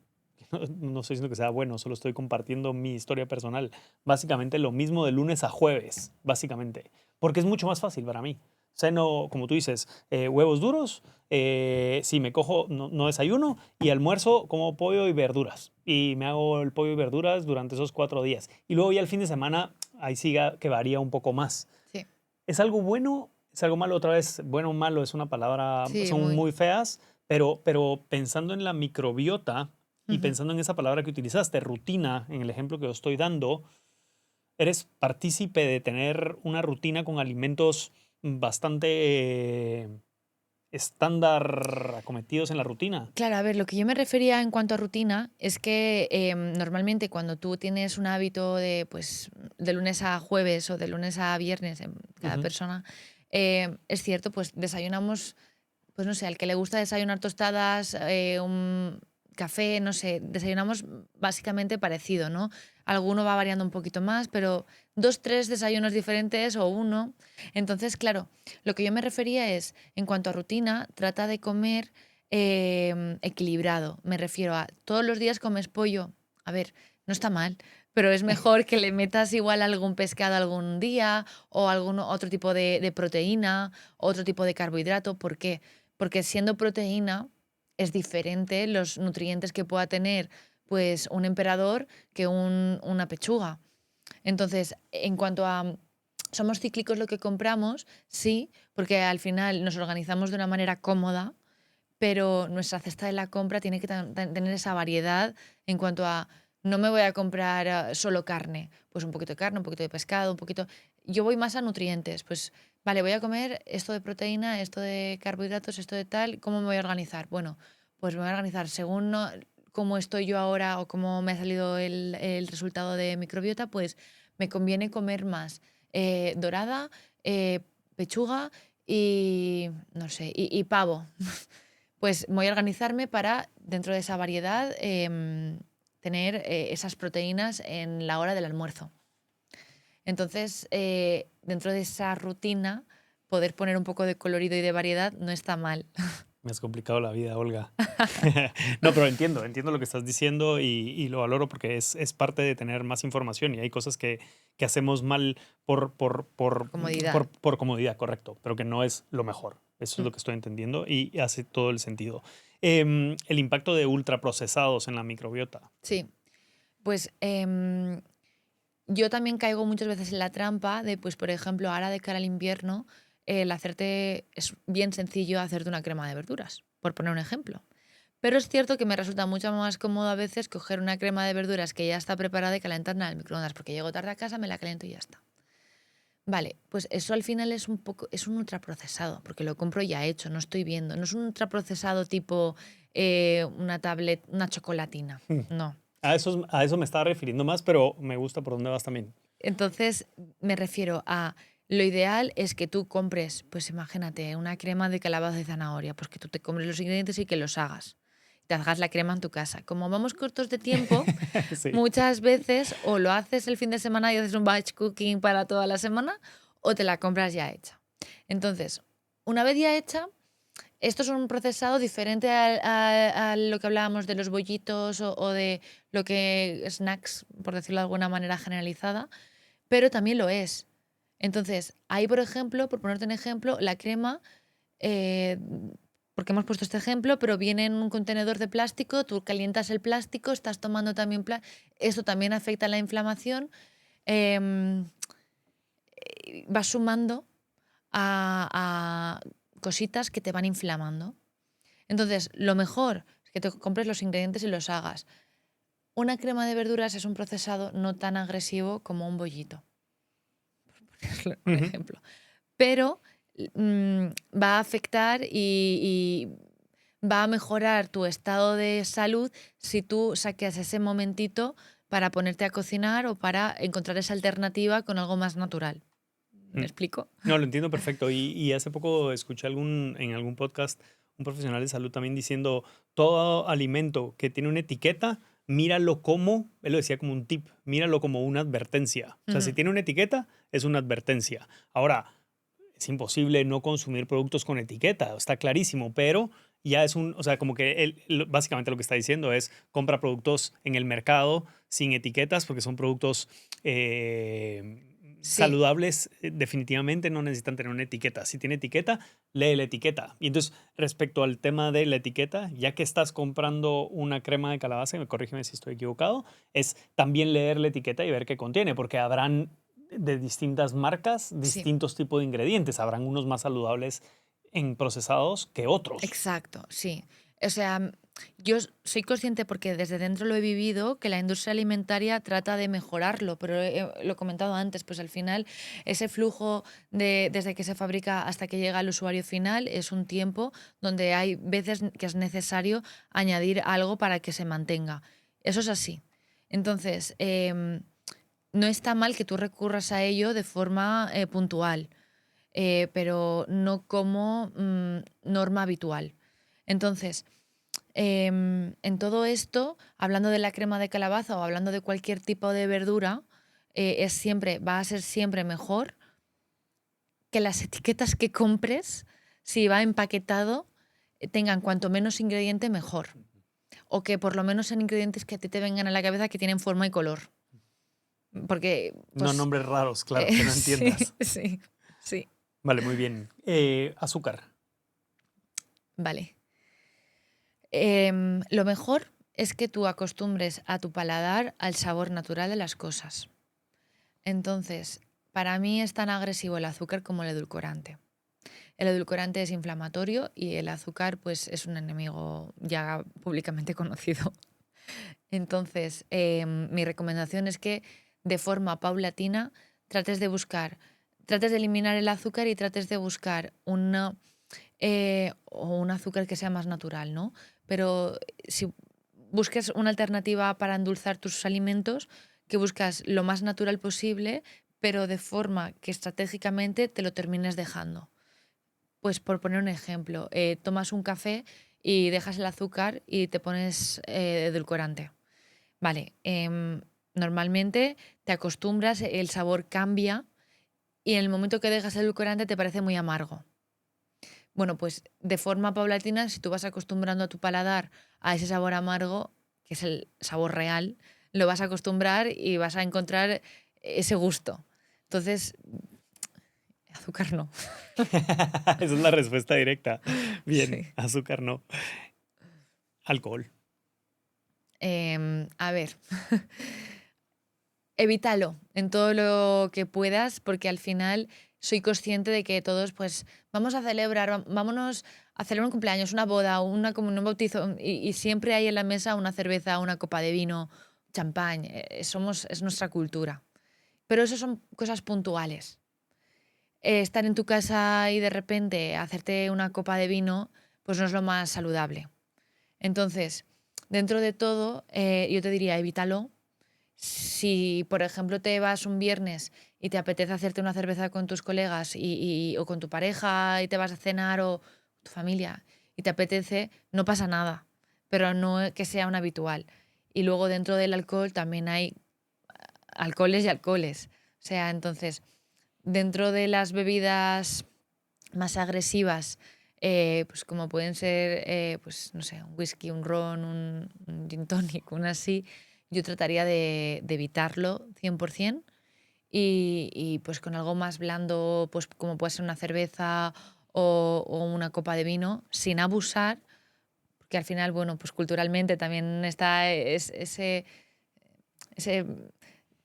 A: No estoy diciendo que sea bueno, solo estoy compartiendo mi historia personal. Básicamente lo mismo de lunes a jueves, básicamente, porque es mucho más fácil para mí. Ceno, como tú dices, huevos duros, si me cojo, no desayuno, y almuerzo como pollo y verduras. Y me hago el pollo y verduras durante esos 4 días. Y luego ya el fin de semana, ahí siga que varía un poco más.
B: Sí,
A: ¿Es algo bueno? ¿Es algo malo? Otra vez, bueno o malo es una palabra,
B: sí,
A: son
B: muy.
A: muy feas, pero pensando en la microbiota y
B: Ujú.
A: pensando en esa palabra que utilizaste, rutina, en el ejemplo que yo estoy dando, eres partícipe de tener una rutina con alimentos bastante estándar acometidos en la rutina.
B: Claro, a ver, lo que yo me refería en cuanto a rutina es que normalmente cuando tú tienes un hábito de, pues, de lunes a jueves o de lunes a viernes en cada
A: Ujú.
B: persona, es cierto, pues desayunamos, pues no sé, al que le gusta desayunar tostadas, un café, no sé, desayunamos básicamente parecido, ¿no? Alguno va variando un poquito más, pero dos, tres desayunos diferentes o uno. Entonces, claro, lo que yo me refería es, en cuanto a rutina, trata de comer equilibrado. Me refiero a todos los días comes pollo. A ver, no está mal, pero es mejor que le metas igual algún pescado algún día o algún otro tipo de proteína, otro tipo de carbohidrato. ¿Por qué? Porque siendo proteína es diferente los nutrientes que pueda tener pues un emperador que una pechuga. Entonces, en cuanto a somos cíclicos lo que compramos, sí, porque al final nos organizamos de una manera cómoda, pero nuestra cesta de la compra tiene que tener esa variedad en cuanto a no me voy a comprar solo carne, pues un poquito de carne, un poquito de pescado, un poquito. Yo voy más a nutrientes, pues vale, voy a comer esto de proteína, esto de carbohidratos, esto de tal, ¿cómo me voy a organizar? Bueno, pues me voy a organizar según cómo estoy yo ahora o cómo me ha salido el resultado de microbiota, pues me conviene comer más dorada, eh, pechuga y no sé, y pavo. Pues voy a organizarme para, dentro de esa variedad, tener esas proteínas en la hora del almuerzo. Entonces, dentro de esa rutina, poder poner un poco de colorido y de variedad no está mal.
A: Me has complicado la vida, Olga. No, pero entiendo lo que estás diciendo y lo valoro porque es parte de tener más información y hay cosas que hacemos mal
B: Comodidad.
A: por comodidad, correcto, pero que no es lo mejor. Eso es
B: Mm,
A: lo que estoy entendiendo y hace todo el sentido. El impacto de ultraprocesados en la microbiota.
B: sí, pues yo también caigo muchas veces en la trampa de, pues, por ejemplo, ahora de cara al invierno, el hacerte, es bien sencillo hacerte una crema de verduras, por poner un ejemplo. Pero es cierto que me resulta mucho más cómodo a veces coger una crema de verduras que ya está preparada y calentarla en el microondas, porque llego tarde a casa, me la caliento y ya está. Vale, pues eso al final es un poco, es un ultraprocesado, porque lo compro ya hecho, no estoy viendo. No es un ultraprocesado tipo una tablet, una chocolatina.
A: Mm.
B: No.
A: A eso me estaba refiriendo más, pero me gusta por dónde vas también.
B: Entonces, me refiero a lo ideal es que tú compres, pues imagínate, una crema de calabaza de zanahoria, pues que tú te compres los ingredientes y que los hagas. Te hagas la crema en tu casa. Como vamos cortos de tiempo,
A: Sí.
B: muchas veces o lo haces el fin de semana y haces un batch cooking para toda la semana o te la compras ya hecha. Entonces, una vez ya hecha, esto es un procesado diferente a lo que hablábamos de los bollitos o de lo que snacks, por decirlo de alguna manera generalizada, pero también lo es. Entonces, ahí, por ejemplo, por ponerte un ejemplo, la crema, eh, porque hemos puesto este ejemplo, pero viene en un contenedor de plástico, tú calientas el plástico, estás tomando también esto también afecta a la inflamación, em, vas sumando a cositas que te van inflamando. Entonces, lo mejor es que te compres los ingredientes y los hagas. Una crema de verduras es un procesado no tan agresivo como un bollito, por un
A: Ujú.
B: ejemplo. Pero va a afectar y va a mejorar tu estado de salud si tú saques ese momentito para ponerte a cocinar o para encontrar esa alternativa con algo más natural. ¿Me
A: Mm.
B: explico?
A: No, lo entiendo perfecto. Y hace poco escuché en algún podcast un profesional de salud también diciendo, todo alimento que tiene una etiqueta, míralo como, él lo decía como un tip, míralo como una advertencia. O sea, si
B: Ujú.
A: tiene una etiqueta, es una advertencia. Ahora, es imposible no consumir productos con etiqueta, está clarísimo, pero ya es o sea, como que básicamente lo que está diciendo es compra productos en el mercado sin etiquetas porque son productos
B: Sí,
A: saludables, definitivamente no necesitan tener una etiqueta. Si tiene etiqueta, lee la etiqueta. Y entonces, respecto al tema de la etiqueta, ya que estás comprando una crema de calabaza, y me corrígeme si estoy equivocado, es también leer la etiqueta y ver qué contiene, porque habrán de distintas marcas,
B: sí.
A: distintos tipos de ingredientes. Habrán unos más saludables en procesados que otros.
B: Exacto, sí. O sea, yo soy consciente porque desde dentro lo he vivido, que la industria alimentaria trata de mejorarlo, pero lo he comentado antes, pues al final ese flujo desde que se fabrica hasta que llega al usuario final es un tiempo donde hay veces que es necesario añadir algo para que se mantenga. Eso es así. Entonces, no está mal que tú recurras a ello de forma puntual, pero no como norma habitual. Entonces, en todo esto, hablando de la crema de calabaza o hablando de cualquier tipo de verdura, va a ser siempre mejor que las etiquetas que compres, si va empaquetado, tengan cuanto menos ingrediente mejor. O que por lo menos sean ingredientes que a ti te vengan a la cabeza que tienen forma y color. Porque,
A: No
B: pues,
A: nombres raros, claro, que no
B: sí,
A: entiendas.
B: sí, sí.
A: Vale, muy bien. Azúcar.
B: Vale. Lo mejor es que tú acostumbres a tu paladar al sabor natural de las cosas. Entonces, para mí es tan agresivo el azúcar como el edulcorante. El edulcorante es inflamatorio y el azúcar pues es un enemigo ya públicamente conocido. Entonces, mi recomendación es que de forma paulatina trates de buscar, trates de eliminar el azúcar y trates de buscar o un azúcar que sea más natural, ¿no? Pero si busques una alternativa para endulzar tus alimentos, que buscas lo más natural posible, pero de forma que estratégicamente te lo termines dejando. Pues por poner un ejemplo, tomas un café y dejas el azúcar y te pones edulcorante. Vale, normalmente te acostumbras, el sabor cambia y en el momento que dejas el edulcorante te parece muy amargo. Bueno, pues de forma paulatina, si tú vas acostumbrando a tu paladar a ese sabor amargo, que es el sabor real, lo vas a acostumbrar y vas a encontrar ese gusto. Entonces, azúcar no.
A: Esa es la respuesta directa. Bien,
B: Sí.
A: azúcar no. Alcohol.
B: A ver, evítalo en todo lo que puedas, porque al final soy consciente de que todos, pues, vamos a celebrar, vámonos a celebrar un cumpleaños, una boda, una comunión, un bautizo, y siempre hay en la mesa una cerveza, una copa de vino, champán, es nuestra cultura. Pero eso son cosas puntuales. Estar en tu casa y de repente hacerte una copa de vino, pues no es lo más saludable. Entonces, dentro de todo, yo te diría, evítalo. Si, por ejemplo, te vas un viernes y te apetece hacerte una cerveza con tus colegas o con tu pareja y te vas a cenar o tu familia y te apetece, no pasa nada, pero no que sea un habitual. Y luego dentro del alcohol también hay alcoholes y alcoholes. O sea, entonces, dentro de las bebidas más agresivas, pues como pueden ser, pues no sé, un whisky, un ron, un gin tonic, un así, yo trataría de evitarlo 100% y pues con algo más blando, pues como puede ser una cerveza o una copa de vino, sin abusar, porque al final, bueno, pues culturalmente también está ese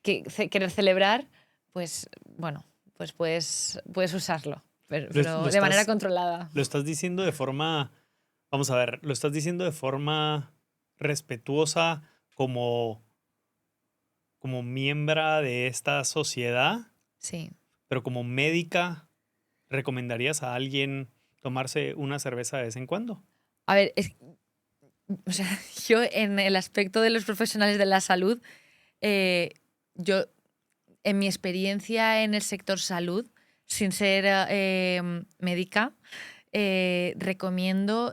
B: querer celebrar, pues bueno, pues puedes usarlo, pero
A: Lo
B: de manera
A: estás,
B: controlada.
A: lo estás diciendo de forma, vamos a ver, lo estás diciendo de forma respetuosa como miembro de esta sociedad,
B: Sí.
A: pero como médica, ¿recomendarías a alguien tomarse una cerveza de vez en cuando?
B: A ver, o sea, yo en el aspecto de los profesionales de la salud, yo en mi experiencia en el sector salud, sin ser médica, recomiendo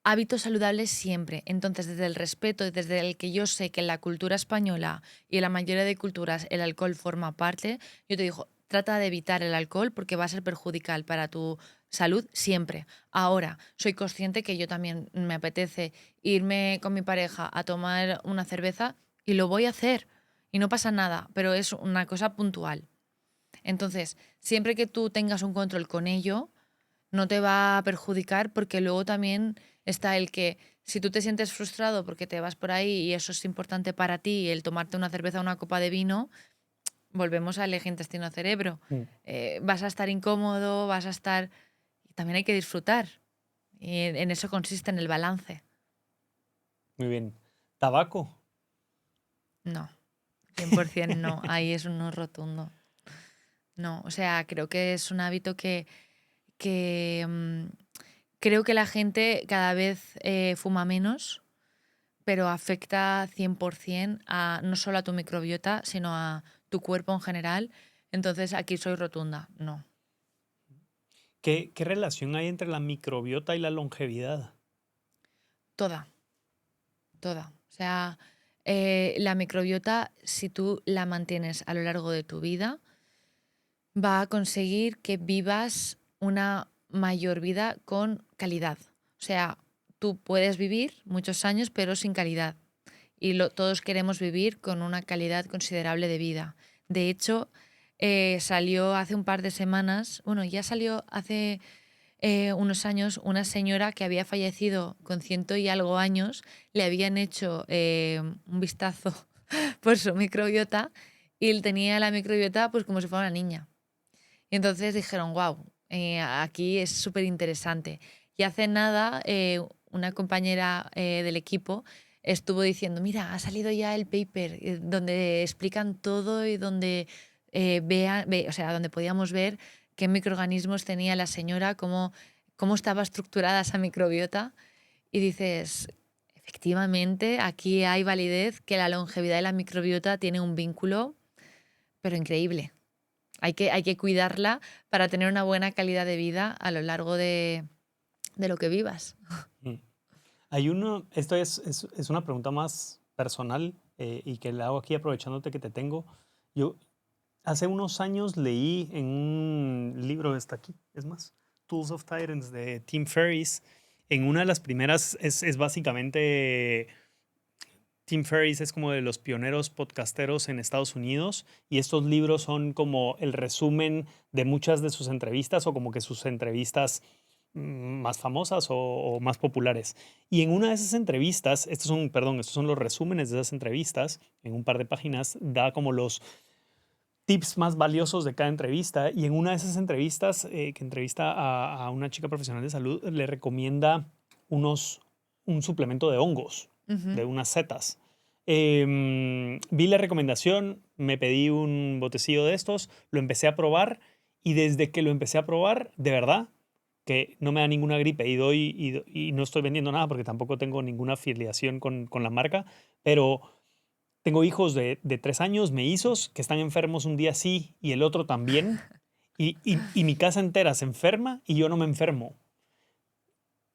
B: hábitos saludables siempre. Entonces, desde el respeto, desde el que yo sé que en la cultura española y en la mayoría de culturas el alcohol forma parte, yo te digo, trata de evitar el alcohol porque va a ser perjudicial para tu salud siempre. Ahora, soy consciente que yo también me apetece irme con mi pareja a tomar una cerveza y lo voy a hacer y no pasa nada, pero es una cosa puntual. Entonces, siempre que tú tengas un control con ello, no te va a perjudicar porque luego también está el que si tú te sientes frustrado porque te vas por ahí y eso es importante para ti, el tomarte una cerveza o una copa de vino, volvemos al eje intestino-cerebro.
A: Mm.
B: Vas a estar incómodo, vas a estar... Y también hay que disfrutar. Y en eso consiste en el balance.
A: Muy bien. ¿Tabaco?
B: No, 100% no. Ahí es un no rotundo. No, o sea, creo que es un hábito que creo que la gente cada vez fuma menos, pero afecta 100% no solo a tu microbiota, sino a tu cuerpo en general. Entonces aquí soy rotunda, no.
A: ¿Qué relación hay entre la microbiota y la longevidad?
B: Toda, toda. O sea, la microbiota, si tú la mantienes a lo largo de tu vida, va a conseguir que vivas una mayor vida con calidad. O sea, tú puedes vivir muchos años, pero sin calidad. Y todos queremos vivir con una calidad considerable de vida. De hecho, salió hace un par de semanas, bueno, ya salió hace unos años, una señora que había fallecido con 100 y algo años, le habían hecho un vistazo por su microbiota y tenía la microbiota pues como si fuera una niña. Y entonces dijeron, wow, aquí es súper interesante. Y hace nada, una compañera del equipo estuvo diciendo, mira, ha salido ya el paper donde explican todo y donde, o sea, donde podíamos ver qué microorganismos tenía la señora, cómo estaba estructurada esa microbiota. Y dices, efectivamente, aquí hay validez que la longevidad de la microbiota tiene un vínculo, pero increíble. Hay que cuidarla para tener una buena calidad de vida a lo largo de lo que vivas.
A: Mm. Hay uno, esto es una pregunta más personal y que la hago aquí aprovechándote que te tengo. Yo hace unos años leí en un libro, está aquí, es más, Tools of Titans de Tim Ferriss. En una de las primeras es básicamente Tim Ferriss es como de los pioneros podcasteros en Estados Unidos y estos libros son como el resumen de muchas de sus entrevistas o como que sus entrevistas más famosas o más populares. Y en una de esas entrevistas, estos son los resúmenes de esas entrevistas, en un par de páginas, da como los tips más valiosos de cada entrevista y en una de esas entrevistas que entrevista a una chica profesional de salud le recomienda un suplemento de hongos, de unas setas. Vi la recomendación, me pedí un botecillo de estos, lo empecé a probar y desde que lo empecé a probar, de verdad, que no me da ninguna gripe y no estoy vendiendo nada porque tampoco tengo ninguna afiliación con la marca, pero tengo hijos de 3 años, mellizos, que están enfermos un día sí y el otro también. Y mi casa entera se enferma y yo no me enfermo.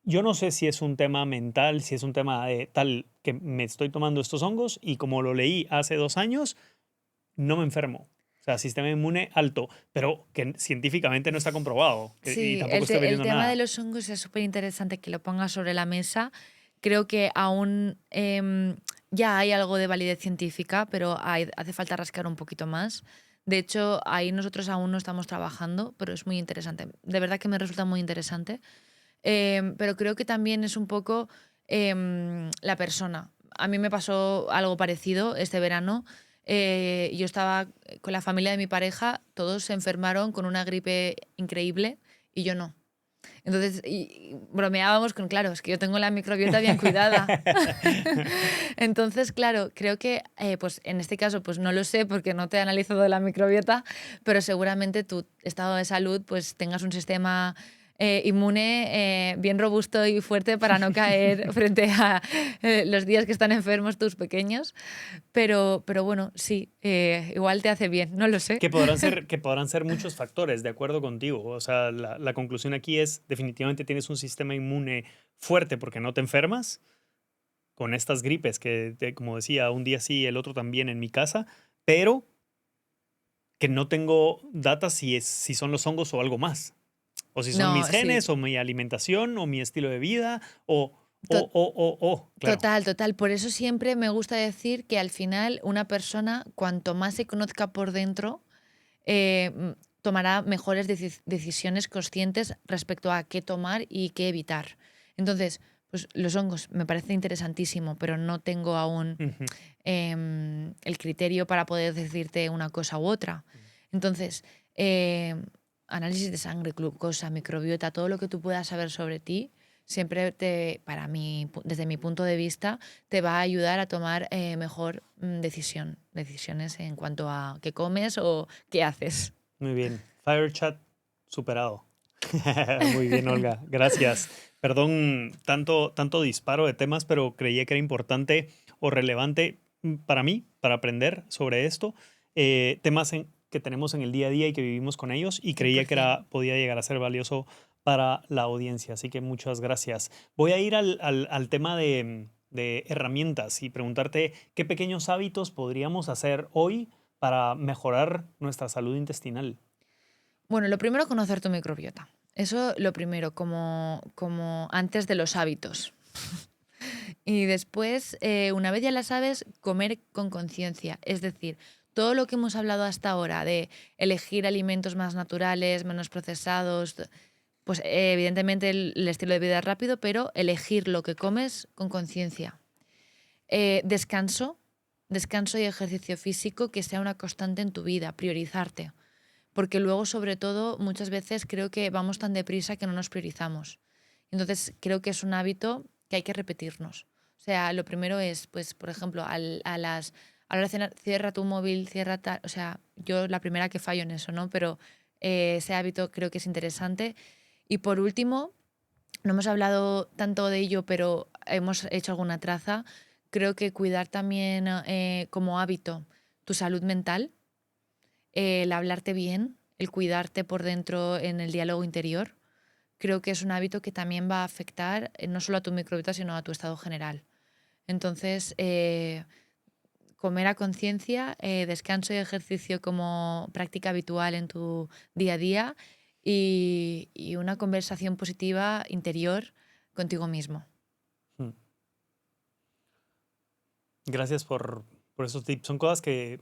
A: Yo no sé si es un tema mental, si es un tema de tal que me estoy tomando estos hongos y como lo leí hace 2 años, no me enfermo. O sea, sistema inmune alto, pero que científicamente no está comprobado y
B: Sí,
A: tampoco estoy
B: el
A: vendiendo
B: tema de
A: nada.
B: los hongos es súper interesante que lo pongas sobre la mesa. Creo que aún ya hay algo de validez científica, pero hace falta rascar un poquito más. De hecho, ahí nosotros aún no estamos trabajando, pero es muy interesante. De verdad que me resulta muy interesante. Pero creo que también es un poco la persona. A mí me pasó algo parecido este verano. Yo estaba con la familia de mi pareja, todos se enfermaron con una gripe increíble y yo no. Entonces, y bromeábamos con, claro, es que yo tengo la microbiota bien cuidada. Entonces, claro, creo que pues en este caso pues no lo sé porque no te he analizado la microbiota, pero seguramente tu estado de salud pues tengas un sistema inmune, bien robusto y fuerte para no caer frente a los días que están enfermos tus pequeños. Pero bueno, sí, igual te hace bien, no lo sé.
A: Que podrán ser muchos factores, de acuerdo contigo. O sea, la conclusión aquí es, definitivamente tienes un sistema inmune fuerte porque no te enfermas con estas gripes que, como decía, un día sí, el otro también en mi casa, pero que no tengo data si son los hongos o algo más. O si son mis
B: No, sí.
A: genes, o mi alimentación, o mi estilo de vida, claro.
B: Total, total. Por eso siempre me gusta decir que al final una persona, cuanto más se conozca por dentro, tomará mejores decisiones conscientes respecto a qué tomar y qué evitar. Entonces, pues los hongos me parece interesantísimo, pero no tengo aún
A: Ujú.
B: el criterio para poder decirte una cosa u otra. Entonces, análisis de sangre, glucosa, microbiota, todo lo que tú puedas saber sobre ti, siempre desde mi punto de vista, te va a ayudar a tomar mejor decisiones en cuanto a qué comes o qué haces.
A: Muy bien. Fire chat superado. Muy bien, Olga. Gracias. Perdón, tanto disparo de temas, pero creía que era importante o relevante para mí, para aprender sobre esto. Temas que tenemos en el día a día y que vivimos con ellos, y creía que
B: 100%.
A: podía llegar a ser valioso para la audiencia. Así que muchas gracias. Voy a ir al tema de herramientas y preguntarte qué pequeños hábitos podríamos hacer hoy para mejorar nuestra salud intestinal.
B: Bueno, lo primero, conocer tu microbiota. Eso lo primero, como antes de los hábitos. Y después, una vez ya la sabes, comer con conciencia. Es decir, todo lo que hemos hablado hasta ahora de elegir alimentos más naturales, menos procesados, pues evidentemente el estilo de vida es rápido, pero elegir lo que comes con conciencia. Descanso y ejercicio físico que sea una constante en tu vida, priorizarte. Porque luego, sobre todo, muchas veces creo que vamos tan deprisa que no nos priorizamos. Entonces, creo que es un hábito que hay que repetirnos. O sea, lo primero es, pues, por ejemplo, a la hora de cenar, cierra tu móvil, cierra tal. O sea, yo la primera que fallo en eso, ¿no? Pero ese hábito creo que es interesante. Y por último, no hemos hablado tanto de ello, pero hemos hecho alguna traza. Creo que cuidar también como hábito tu salud mental, el hablarte bien, el cuidarte por dentro en el diálogo interior, creo que es un hábito que también va a afectar no solo a tu microbiota, sino a tu estado general. Entonces, comer a conciencia, descanso y ejercicio como práctica habitual en tu día a día y una conversación positiva interior contigo mismo.
A: Hmm. Gracias por esos tips. Son cosas que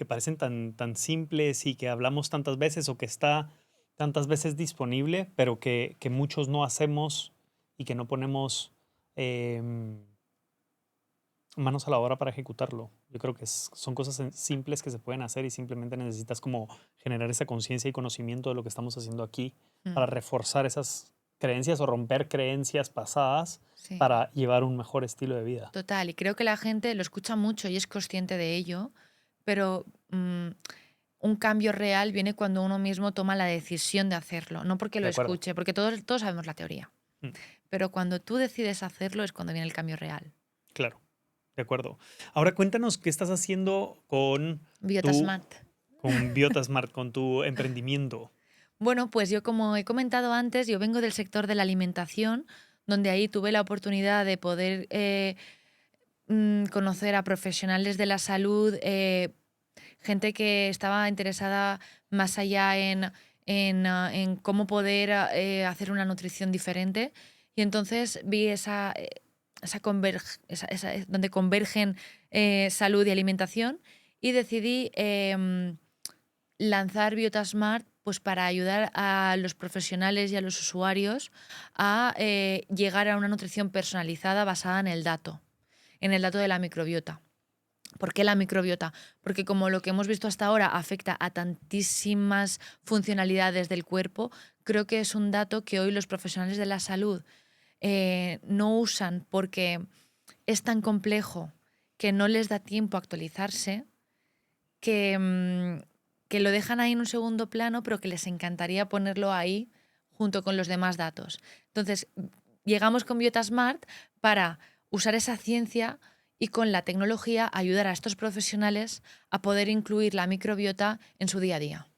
A: parecen tan simples y que hablamos tantas veces o que está tantas veces disponible, pero que muchos no hacemos y que no ponemos manos a la obra para ejecutarlo. Yo creo que son cosas simples que se pueden hacer y simplemente necesitas como generar esa conciencia y conocimiento de lo que estamos haciendo aquí
B: Mm,
A: para reforzar esas creencias o romper creencias pasadas
B: sí,
A: para llevar un mejor estilo de vida.
B: total. Y creo que la gente lo escucha mucho y es consciente de ello, pero un cambio real viene cuando uno mismo toma la decisión de hacerlo, no porque lo
A: De acuerdo.
B: escuche, porque todos sabemos la teoría,
A: Mm,
B: pero cuando tú decides hacerlo es cuando viene el cambio real.
A: claro, de acuerdo. Ahora cuéntanos qué estás haciendo
B: Biota
A: tu,
B: Smart.
A: con Biotasmart, con tu emprendimiento.
B: Bueno, pues yo como he comentado antes, yo vengo del sector de la alimentación, donde ahí tuve la oportunidad de poder conocer a profesionales de la salud, gente que estaba interesada más allá en cómo poder hacer una nutrición diferente. Y entonces vi donde convergen salud y alimentación y decidí lanzar Biotasmart pues para ayudar a los profesionales y a los usuarios a llegar a una nutrición personalizada basada en el dato de la microbiota. ¿Por qué la microbiota? Porque como lo que hemos visto hasta ahora afecta a tantísimas funcionalidades del cuerpo, creo que es un dato que hoy los profesionales de la salud no usan porque es tan complejo que no les da tiempo a actualizarse, que, que lo dejan ahí en un segundo plano, pero que les encantaría ponerlo ahí junto con los demás datos. Entonces, llegamos con Biota Smart para usar esa ciencia y con la tecnología ayudar a estos profesionales a poder incluir la microbiota en su día a día.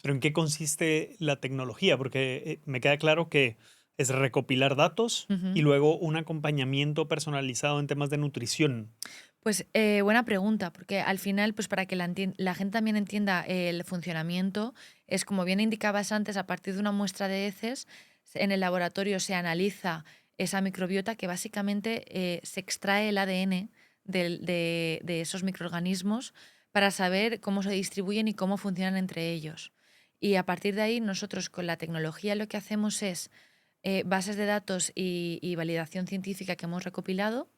A: ¿Pero en qué consiste la tecnología? Porque me queda claro que es recopilar datos y luego un acompañamiento personalizado en temas de nutrición.
B: Pues buena pregunta, porque al final, pues para que la gente también entienda el funcionamiento, es como bien indicabas antes, a partir de una muestra de heces, en el laboratorio se analiza esa microbiota que básicamente se extrae el ADN de esos microorganismos para saber cómo se distribuyen y cómo funcionan entre ellos. Y a partir de ahí, nosotros con la tecnología lo que hacemos es bases de datos y validación científica que hemos recopilado.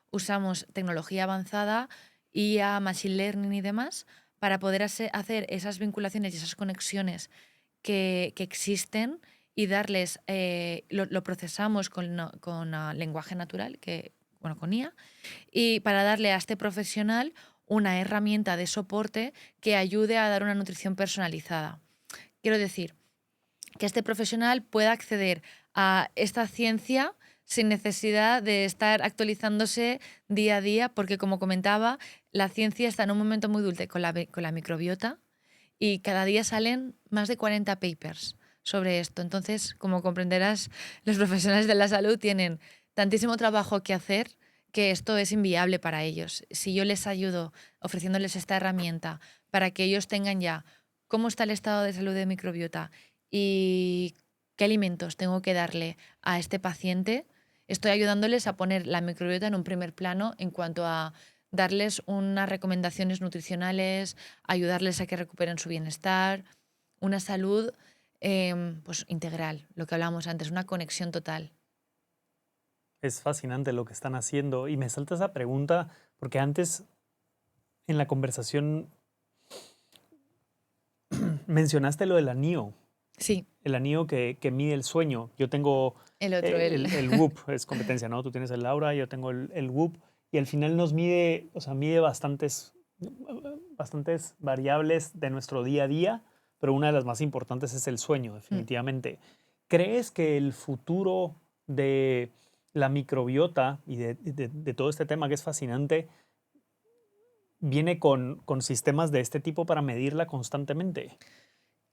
B: Usamos tecnología avanzada, IA, Machine Learning y demás, para poder hacer esas vinculaciones y esas conexiones que existen y darles, lo procesamos con lenguaje natural, con IA, y para darle a este profesional una herramienta de soporte que ayude a dar una nutrición personalizada. Quiero decir, que este profesional pueda acceder a esta ciencia sin necesidad de estar actualizándose día a día, porque como comentaba, la ciencia está en un momento muy dulce con la microbiota y cada día salen más de 40 papers sobre esto. Entonces, como comprenderás, los profesionales de la salud tienen tantísimo trabajo que hacer que esto es inviable para ellos. Si yo les ayudo ofreciéndoles esta herramienta para que ellos tengan ya cómo está el estado de salud de microbiota y qué alimentos tengo que darle a este paciente, estoy ayudándoles a poner la microbiota en un primer plano en cuanto a darles unas recomendaciones nutricionales, ayudarles a que recuperen su bienestar, una salud pues integral, lo que hablábamos antes, una conexión total.
A: Es fascinante lo que están haciendo. Y me salta esa pregunta porque antes en la conversación mencionaste lo del anillo.
B: Sí,
A: El anillo que mide el sueño. Yo tengo
B: el otro,
A: el Whoop, es competencia, ¿no? Tú tienes el Aura, yo tengo el Whoop. Y al final nos mide, o sea, mide bastantes variables de nuestro día a día, pero una de las más importantes es el sueño, definitivamente. ¿Crees que el futuro de la microbiota y de todo este tema que es fascinante viene con sistemas de este tipo para medirla constantemente?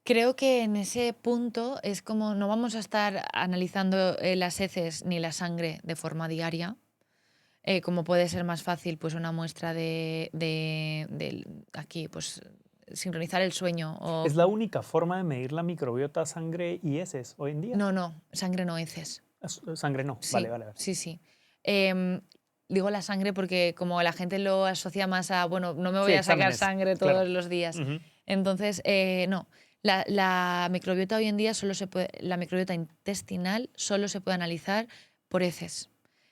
B: Creo que en ese punto es como no vamos a estar analizando las heces ni la sangre de forma diaria, como puede ser más fácil pues una muestra aquí, pues sincronizar el sueño o...
A: ¿Es la única forma de medir la microbiota sangre y heces hoy en día?
B: No, sangre no heces.
A: Sangre no, vale,
B: Sí,
A: vale, vale.
B: sí. Em, Digo la sangre porque como la gente lo asocia más a, bueno, no me
A: Sí,
B: voy a sacar
A: exámenes,
B: sangre
A: claro.
B: todos los días.
A: Ujú.
B: Entonces, no. La microbiota hoy en día la microbiota intestinal solo se puede analizar por heces.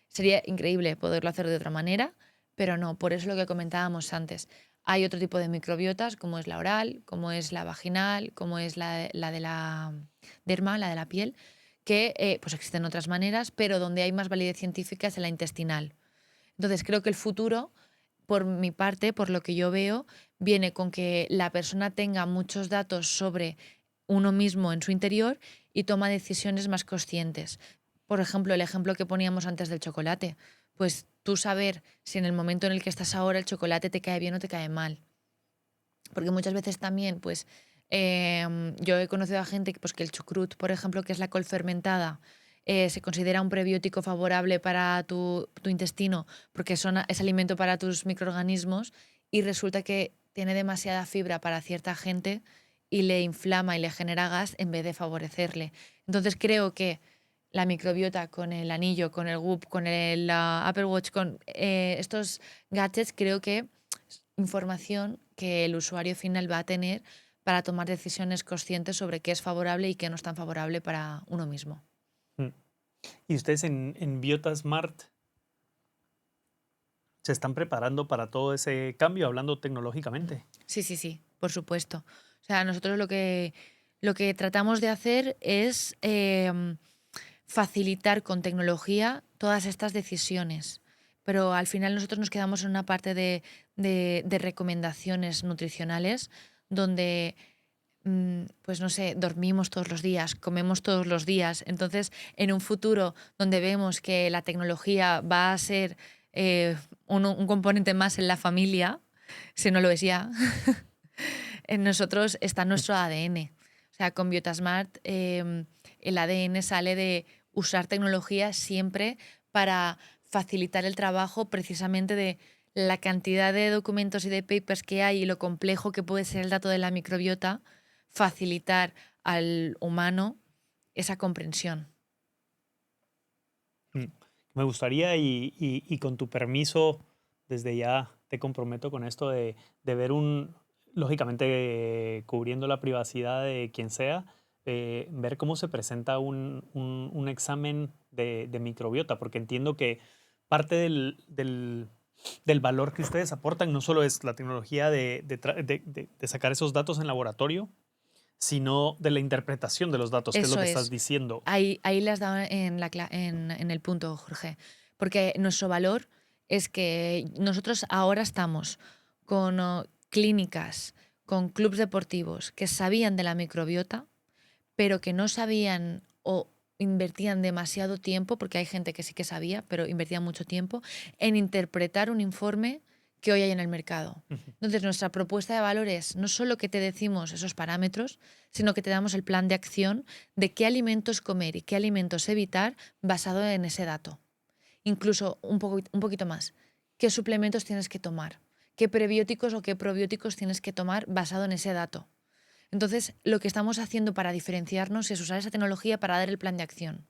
B: Sería increíble poderlo hacer de otra manera, pero no, por eso lo que comentábamos antes. Hay otro tipo de microbiotas, como es la oral, como es la vaginal, como es la de la derma, la de la piel, que pues existen otras maneras, pero donde hay más validez científica es en la intestinal. Entonces creo que el futuro, por mi parte, por lo que yo veo, viene con que la persona tenga muchos datos sobre uno mismo en su interior y toma decisiones más conscientes. Por ejemplo, el ejemplo que poníamos antes del chocolate. Pues tú saber si en el momento en el que estás ahora el chocolate te cae bien o te cae mal. Porque muchas veces también, pues, yo he conocido a gente pues, que el chucrut, por ejemplo, que es la col fermentada, se considera un prebiótico favorable para tu intestino porque es alimento para tus microorganismos y resulta que tiene demasiada fibra para cierta gente y le inflama y le genera gas en vez de favorecerle. Entonces creo que la microbiota con el anillo, con el Whoop, con el Apple Watch, con estos gadgets, creo que información que el usuario final va a tener para tomar decisiones conscientes sobre qué es favorable y qué no es tan favorable para uno mismo.
A: ¿Y ustedes en Biota Smart se están preparando para todo ese cambio, hablando tecnológicamente?
B: Sí, por supuesto. O sea, nosotros lo que tratamos de hacer es facilitar con tecnología todas estas decisiones. Pero al final nosotros nos quedamos en una parte de recomendaciones nutricionales donde pues no sé, dormimos todos los días, comemos todos los días. Entonces, en un futuro donde vemos que la tecnología va a ser un componente más en la familia, si no lo es ya, en nosotros está nuestro ADN. O sea, con Biotasmart el ADN sale de usar tecnología siempre para facilitar el trabajo precisamente de la cantidad de documentos y de papers que hay y lo complejo que puede ser el dato de la microbiota, facilitar al humano esa comprensión.
A: Mm. Me gustaría, y con tu permiso, desde ya te comprometo con esto de ver lógicamente cubriendo la privacidad de quien sea, ver cómo se presenta un examen de microbiota, porque entiendo que parte del valor que ustedes aportan no solo es la tecnología de sacar esos datos en laboratorio, sino de la interpretación de los datos, que es lo
B: Eso
A: que estás
B: es.
A: diciendo.
B: Ahí le has dado en el punto, Jorge. Porque nuestro valor es que nosotros ahora estamos con clínicas, con clubes deportivos que sabían de la microbiota, pero que no sabían o invertían demasiado tiempo, porque hay gente que sí que sabía, pero invertían mucho tiempo, en interpretar un informe que hoy hay en el mercado.
A: Ujú.
B: Entonces, nuestra propuesta de valor es no solo que te decimos esos parámetros, sino que te damos el plan de acción de qué alimentos comer y qué alimentos evitar basado en ese dato. Incluso un poquito más. ¿Qué suplementos tienes que tomar? ¿Qué prebióticos o qué probióticos tienes que tomar basado en ese dato? Entonces, lo que estamos haciendo para diferenciarnos es usar esa tecnología para dar el plan de acción.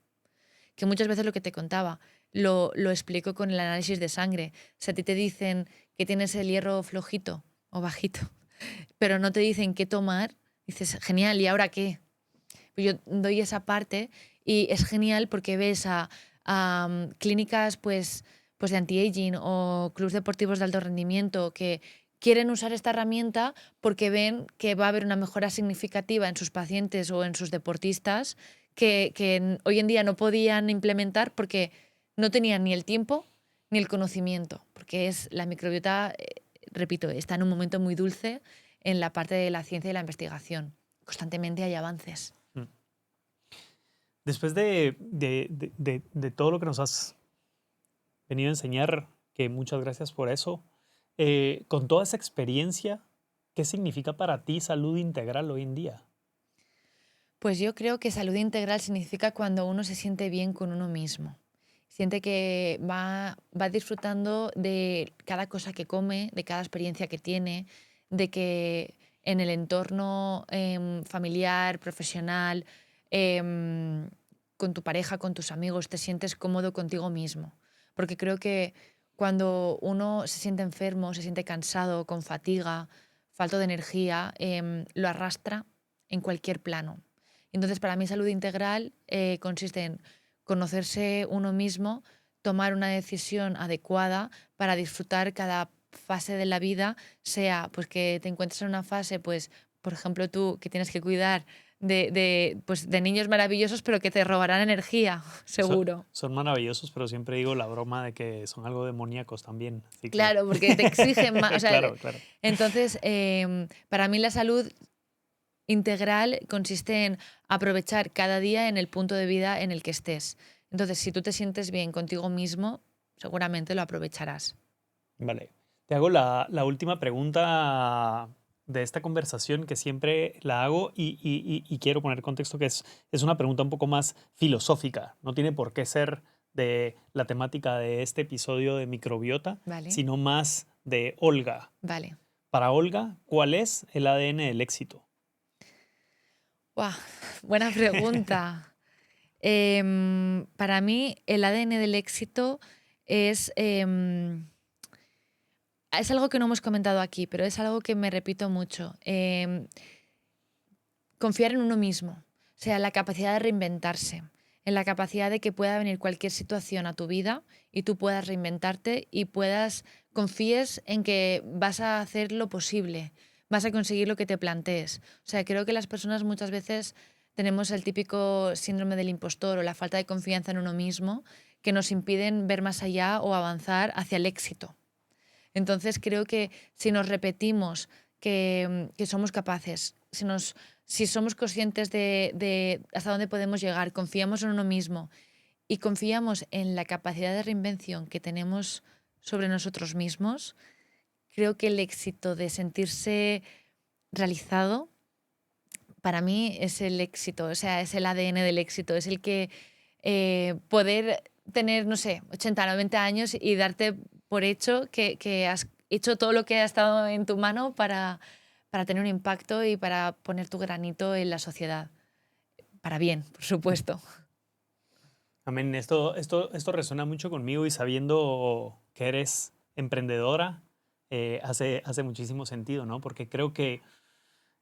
B: Que muchas veces lo que te contaba, lo explico con el análisis de sangre. Si a ti te dicen que tienes el hierro flojito o bajito, pero no te dicen qué tomar, dices, genial, ¿y ahora qué? Pues yo doy esa parte y es genial porque ves a clínicas pues de anti-aging o clubes deportivos de alto rendimiento que quieren usar esta herramienta porque ven que va a haber una mejora significativa en sus pacientes o en sus deportistas que hoy en día no podían implementar porque no tenían ni el tiempo ni el conocimiento, porque es la microbiota, repito, está en un momento muy dulce en la parte de la ciencia y la investigación. Constantemente hay avances.
A: Mm. Después de todo lo que nos has venido a enseñar, que muchas gracias por eso, con toda esa experiencia, ¿qué significa para ti salud integral hoy en día?
B: Pues yo creo que salud integral significa cuando uno se siente bien con uno mismo. Siente que va disfrutando de cada cosa que come, de cada experiencia que tiene, de que en el entorno familiar, profesional, em, con tu pareja, con tus amigos, te sientes cómodo contigo mismo. Porque creo que cuando uno se siente enfermo, se siente cansado, con fatiga, falta de energía, lo arrastra en cualquier plano. Entonces, para mí salud integral consiste en conocerse uno mismo, tomar una decisión adecuada para disfrutar cada fase de la vida, sea pues que te encuentres en una fase, pues, por ejemplo, tú que tienes que cuidar pues, de niños maravillosos, pero que te robarán energía, seguro.
A: Son maravillosos, pero siempre digo la broma de que son algo demoníacos también. Así que,
B: Claro, porque te exigen más. O sea,
A: claro, claro.
B: entonces, para mí la salud integral consiste en aprovechar cada día en el punto de vida en el que estés. Entonces, si tú te sientes bien contigo mismo, seguramente lo aprovecharás.
A: Vale. Te hago la última pregunta de esta conversación que siempre la hago y quiero poner contexto que es una pregunta un poco más filosófica. No tiene por qué ser de la temática de este episodio de microbiota,
B: ¿Vale?
A: sino más de Olga.
B: Vale.
A: Para Olga, ¿cuál es el ADN del éxito?
B: Buah, buena pregunta. Para mí, el ADN del éxito es algo que no hemos comentado aquí, pero es algo que me repito mucho. Confiar en uno mismo, o sea, la capacidad de reinventarse, en la capacidad de que pueda venir cualquier situación a tu vida y tú puedas reinventarte y confíes en que vas a hacer lo posible, vas a conseguir lo que te plantees. O sea, creo que las personas muchas veces tenemos el típico síndrome del impostor o la falta de confianza en uno mismo que nos impiden ver más allá o avanzar hacia el éxito. Entonces creo que si nos repetimos que somos capaces, si nos si somos conscientes de hasta dónde podemos llegar, confiamos en uno mismo y confiamos en la capacidad de reinvención que tenemos sobre nosotros mismos, creo que el éxito de sentirse realizado, para mí es el éxito, o sea, es el ADN del éxito, es el que poder tener, no sé, 80, 90 años y darte por hecho que has hecho todo lo que ha estado en tu mano para tener un impacto y para poner tu granito en la sociedad. Para bien, por supuesto.
A: Amén. Esto resuena mucho conmigo y sabiendo que eres emprendedora, hace muchísimo sentido, ¿no? Porque creo que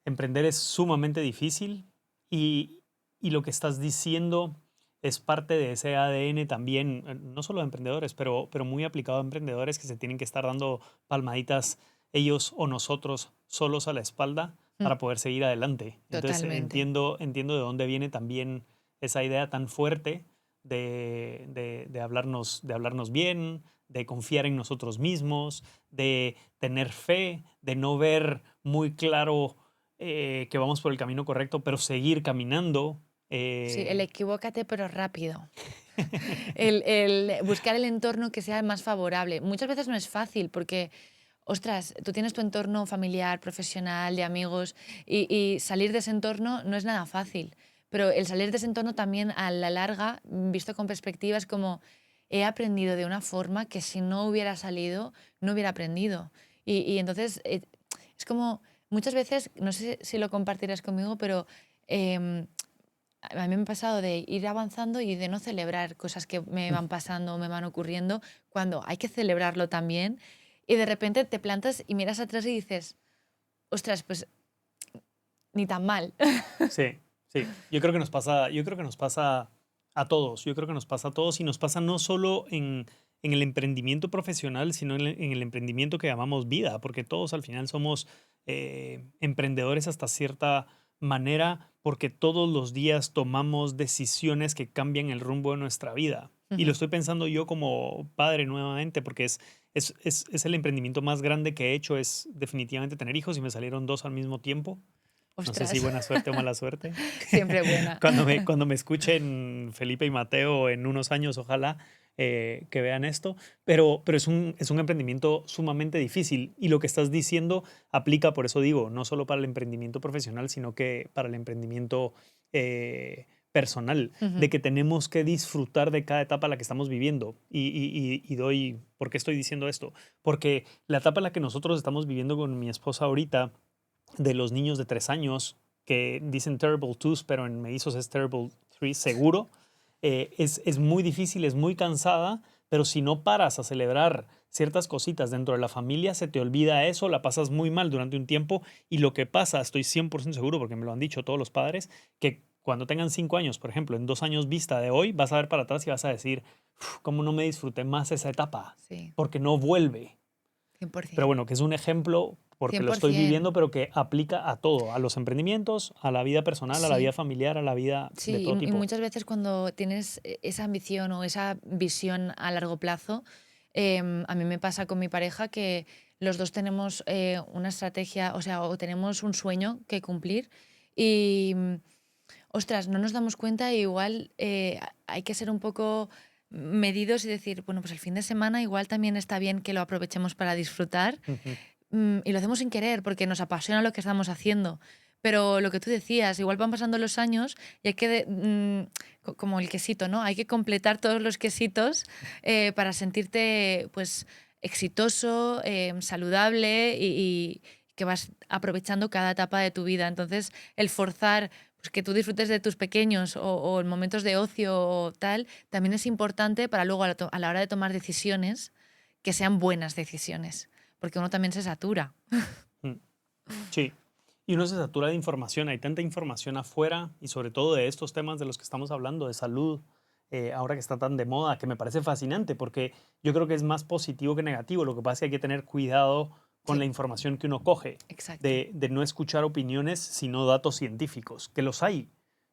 A: emprender es sumamente difícil y lo que estás diciendo es parte de ese ADN también, no solo de emprendedores, pero muy aplicado a emprendedores que se tienen que estar dando palmaditas ellos o nosotros solos a la espalda
B: Mm,
A: para poder seguir adelante. Entonces
B: totalmente.
A: entiendo de dónde viene también esa idea tan fuerte de hablarnos bien, de confiar en nosotros mismos, de tener fe, de no ver muy claro que vamos por el camino correcto, pero seguir caminando.
B: Sí, el
A: eh,
B: equivócate pero rápido. El buscar el entorno que sea más favorable. Muchas veces no es fácil porque, ostras, tú tienes tu entorno familiar, profesional, de amigos, y salir de ese entorno no es nada fácil. Pero el salir de ese entorno también a la larga, visto con perspectiva, es como he aprendido de una forma que si no hubiera salido, no hubiera aprendido. Y entonces es como muchas veces, no sé si lo compartirás conmigo, pero em, a mí me ha pasado de ir avanzando y de no celebrar cosas que me van pasando o me van ocurriendo, cuando hay que celebrarlo también. Y de repente te plantas y miras atrás y dices, ostras, pues ni tan mal.
A: sí, sí. Yo creo que nos pasa a todos. Yo creo que nos pasa a todos y nos pasa no solo en el emprendimiento profesional, sino en el emprendimiento que llamamos vida, porque todos al final somos emprendedores hasta cierta manera, porque todos los días tomamos decisiones que cambian el rumbo de nuestra vida. Y lo
B: Ujú.
A: estoy pensando yo como padre nuevamente, porque es el emprendimiento más grande que he hecho, es definitivamente tener hijos y me salieron dos al mismo tiempo. No sé si
B: Ostras,
A: buena suerte o mala suerte.
B: siempre buena.
A: Cuando me escuchen Felipe y Mateo en unos años, ojalá que vean esto. Pero es un emprendimiento sumamente difícil. Y lo que estás diciendo aplica, por eso digo, no solo para el emprendimiento profesional, sino que para el emprendimiento personal, de
B: Ujú.
A: que tenemos que disfrutar de cada etapa en la que estamos viviendo. ¿Por qué estoy diciendo esto? Porque la etapa en la que nosotros estamos viviendo con mi esposa ahorita, de los niños de 3 años que dicen Terrible Twos, pero en mellizos es Terrible Threes, seguro. Es muy difícil, es muy cansada, pero si no paras a celebrar ciertas cositas dentro de la familia, se te olvida eso, la pasas muy mal durante un tiempo y lo que pasa, estoy 100% seguro, porque me lo han dicho todos los padres, que cuando tengan 5 años, por ejemplo, en 2 años vista de hoy, vas a ver para atrás y vas a decir, ¿cómo no me disfruté más esa etapa?
B: Sí,
A: Porque no vuelve. Pero
B: 100%.
A: bueno, que es un ejemplo porque lo estoy
B: 100%.
A: viviendo, pero que aplica a todo, a los emprendimientos, a la vida personal, a la vida
B: Sí.
A: familiar, a la vida de
B: Sí,
A: todo
B: y
A: tipo.
B: muchas veces cuando tienes esa ambición o esa visión a largo plazo, a mí me pasa con mi pareja que los dos tenemos una estrategia, o sea, o tenemos un sueño que cumplir y, ostras, no nos damos cuenta, e igual hay que ser un poco medidos y decir, bueno, pues el fin de semana igual también está bien que lo aprovechemos para disfrutar,
A: Ujú.
B: y lo hacemos sin querer porque nos apasiona lo que estamos haciendo. Pero lo que tú decías, igual van pasando los años y hay que, como el quesito, ¿no? Hay que completar todos los quesitos para sentirte, pues, exitoso, saludable y que vas aprovechando cada etapa de tu vida. Entonces, el forzar pues, que tú disfrutes de tus pequeños o en momentos de ocio o tal, también es importante para luego a la hora de tomar decisiones que sean buenas decisiones porque uno también se satura.
A: Mm. Sí. Y uno se satura de información, hay tanta información afuera y sobre todo de estos temas de los que estamos hablando, de salud, ahora que está tan de moda, que me parece fascinante porque yo creo que es más positivo que negativo. Lo que pasa es que hay que tener cuidado con la
B: Sí,
A: información que uno coge,
B: exacto.
A: de no escuchar opiniones, sino datos científicos, que los hay.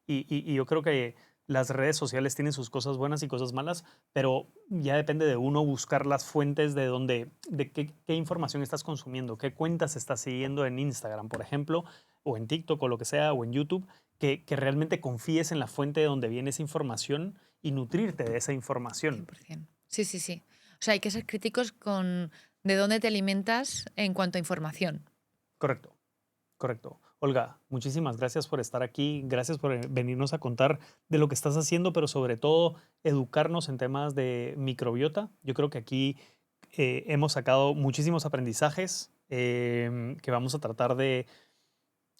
A: Y yo creo que las redes sociales tienen sus cosas buenas y cosas malas, pero ya depende de uno buscar las fuentes de donde, de qué información estás consumiendo, qué cuentas estás siguiendo en Instagram, por ejemplo, o en TikTok o lo que sea, o en YouTube, que realmente confíes en la fuente de donde viene esa información y nutrirte de esa información.
B: 100%. Sí, sí, sí. O sea, hay que ser críticos con de dónde te alimentas en cuanto a información.
A: Correcto. Correcto. Olga, muchísimas gracias por estar aquí, gracias por venirnos a contar de lo que estás haciendo, pero sobre todo educarnos en temas de microbiota. Yo creo que aquí hemos sacado muchísimos aprendizajes que vamos a tratar de,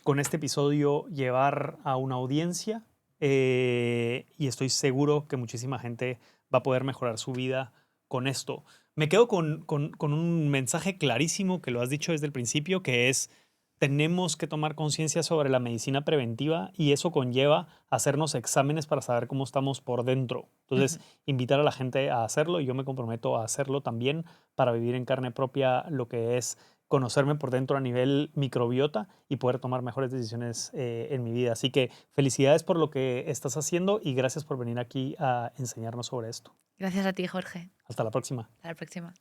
A: con este episodio, llevar a una audiencia y estoy seguro que muchísima gente va a poder mejorar su vida con esto. Me quedo con un mensaje clarísimo que lo has dicho desde el principio, que es tenemos que tomar conciencia sobre la medicina preventiva y eso conlleva hacernos exámenes para saber cómo estamos por dentro. Entonces,
B: Ujú.
A: invitar a la gente a hacerlo y yo me comprometo a hacerlo también para vivir en carne propia lo que es conocerme por dentro a nivel microbiota y poder tomar mejores decisiones en mi vida. Así que felicidades por lo que estás haciendo y gracias por venir aquí a enseñarnos sobre esto.
B: Gracias a ti, Jorge.
A: Hasta la próxima.
B: Hasta la próxima.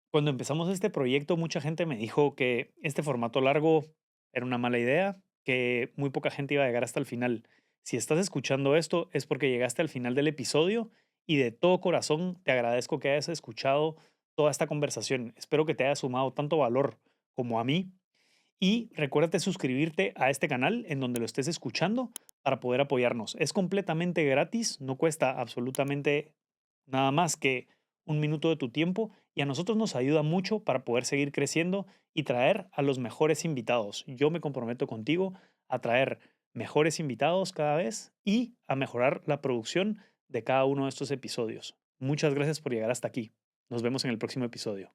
A: Cuando empezamos este proyecto, mucha gente me dijo que este formato largo era una mala idea, que muy poca gente iba a llegar hasta el final. Si estás escuchando esto es porque llegaste al final del episodio y de todo corazón te agradezco que hayas escuchado toda esta conversación. Espero que te haya sumado tanto valor como a mí y recuérdate suscribirte a este canal en donde lo estés escuchando para poder apoyarnos. Es completamente gratis, no cuesta absolutamente nada más que un minuto de tu tiempo y a nosotros nos ayuda mucho para poder seguir creciendo y traer a los mejores invitados. Yo me comprometo contigo a traer mejores invitados cada vez y a mejorar la producción de cada uno de estos episodios. Muchas gracias por llegar hasta aquí. Nos vemos en el próximo episodio.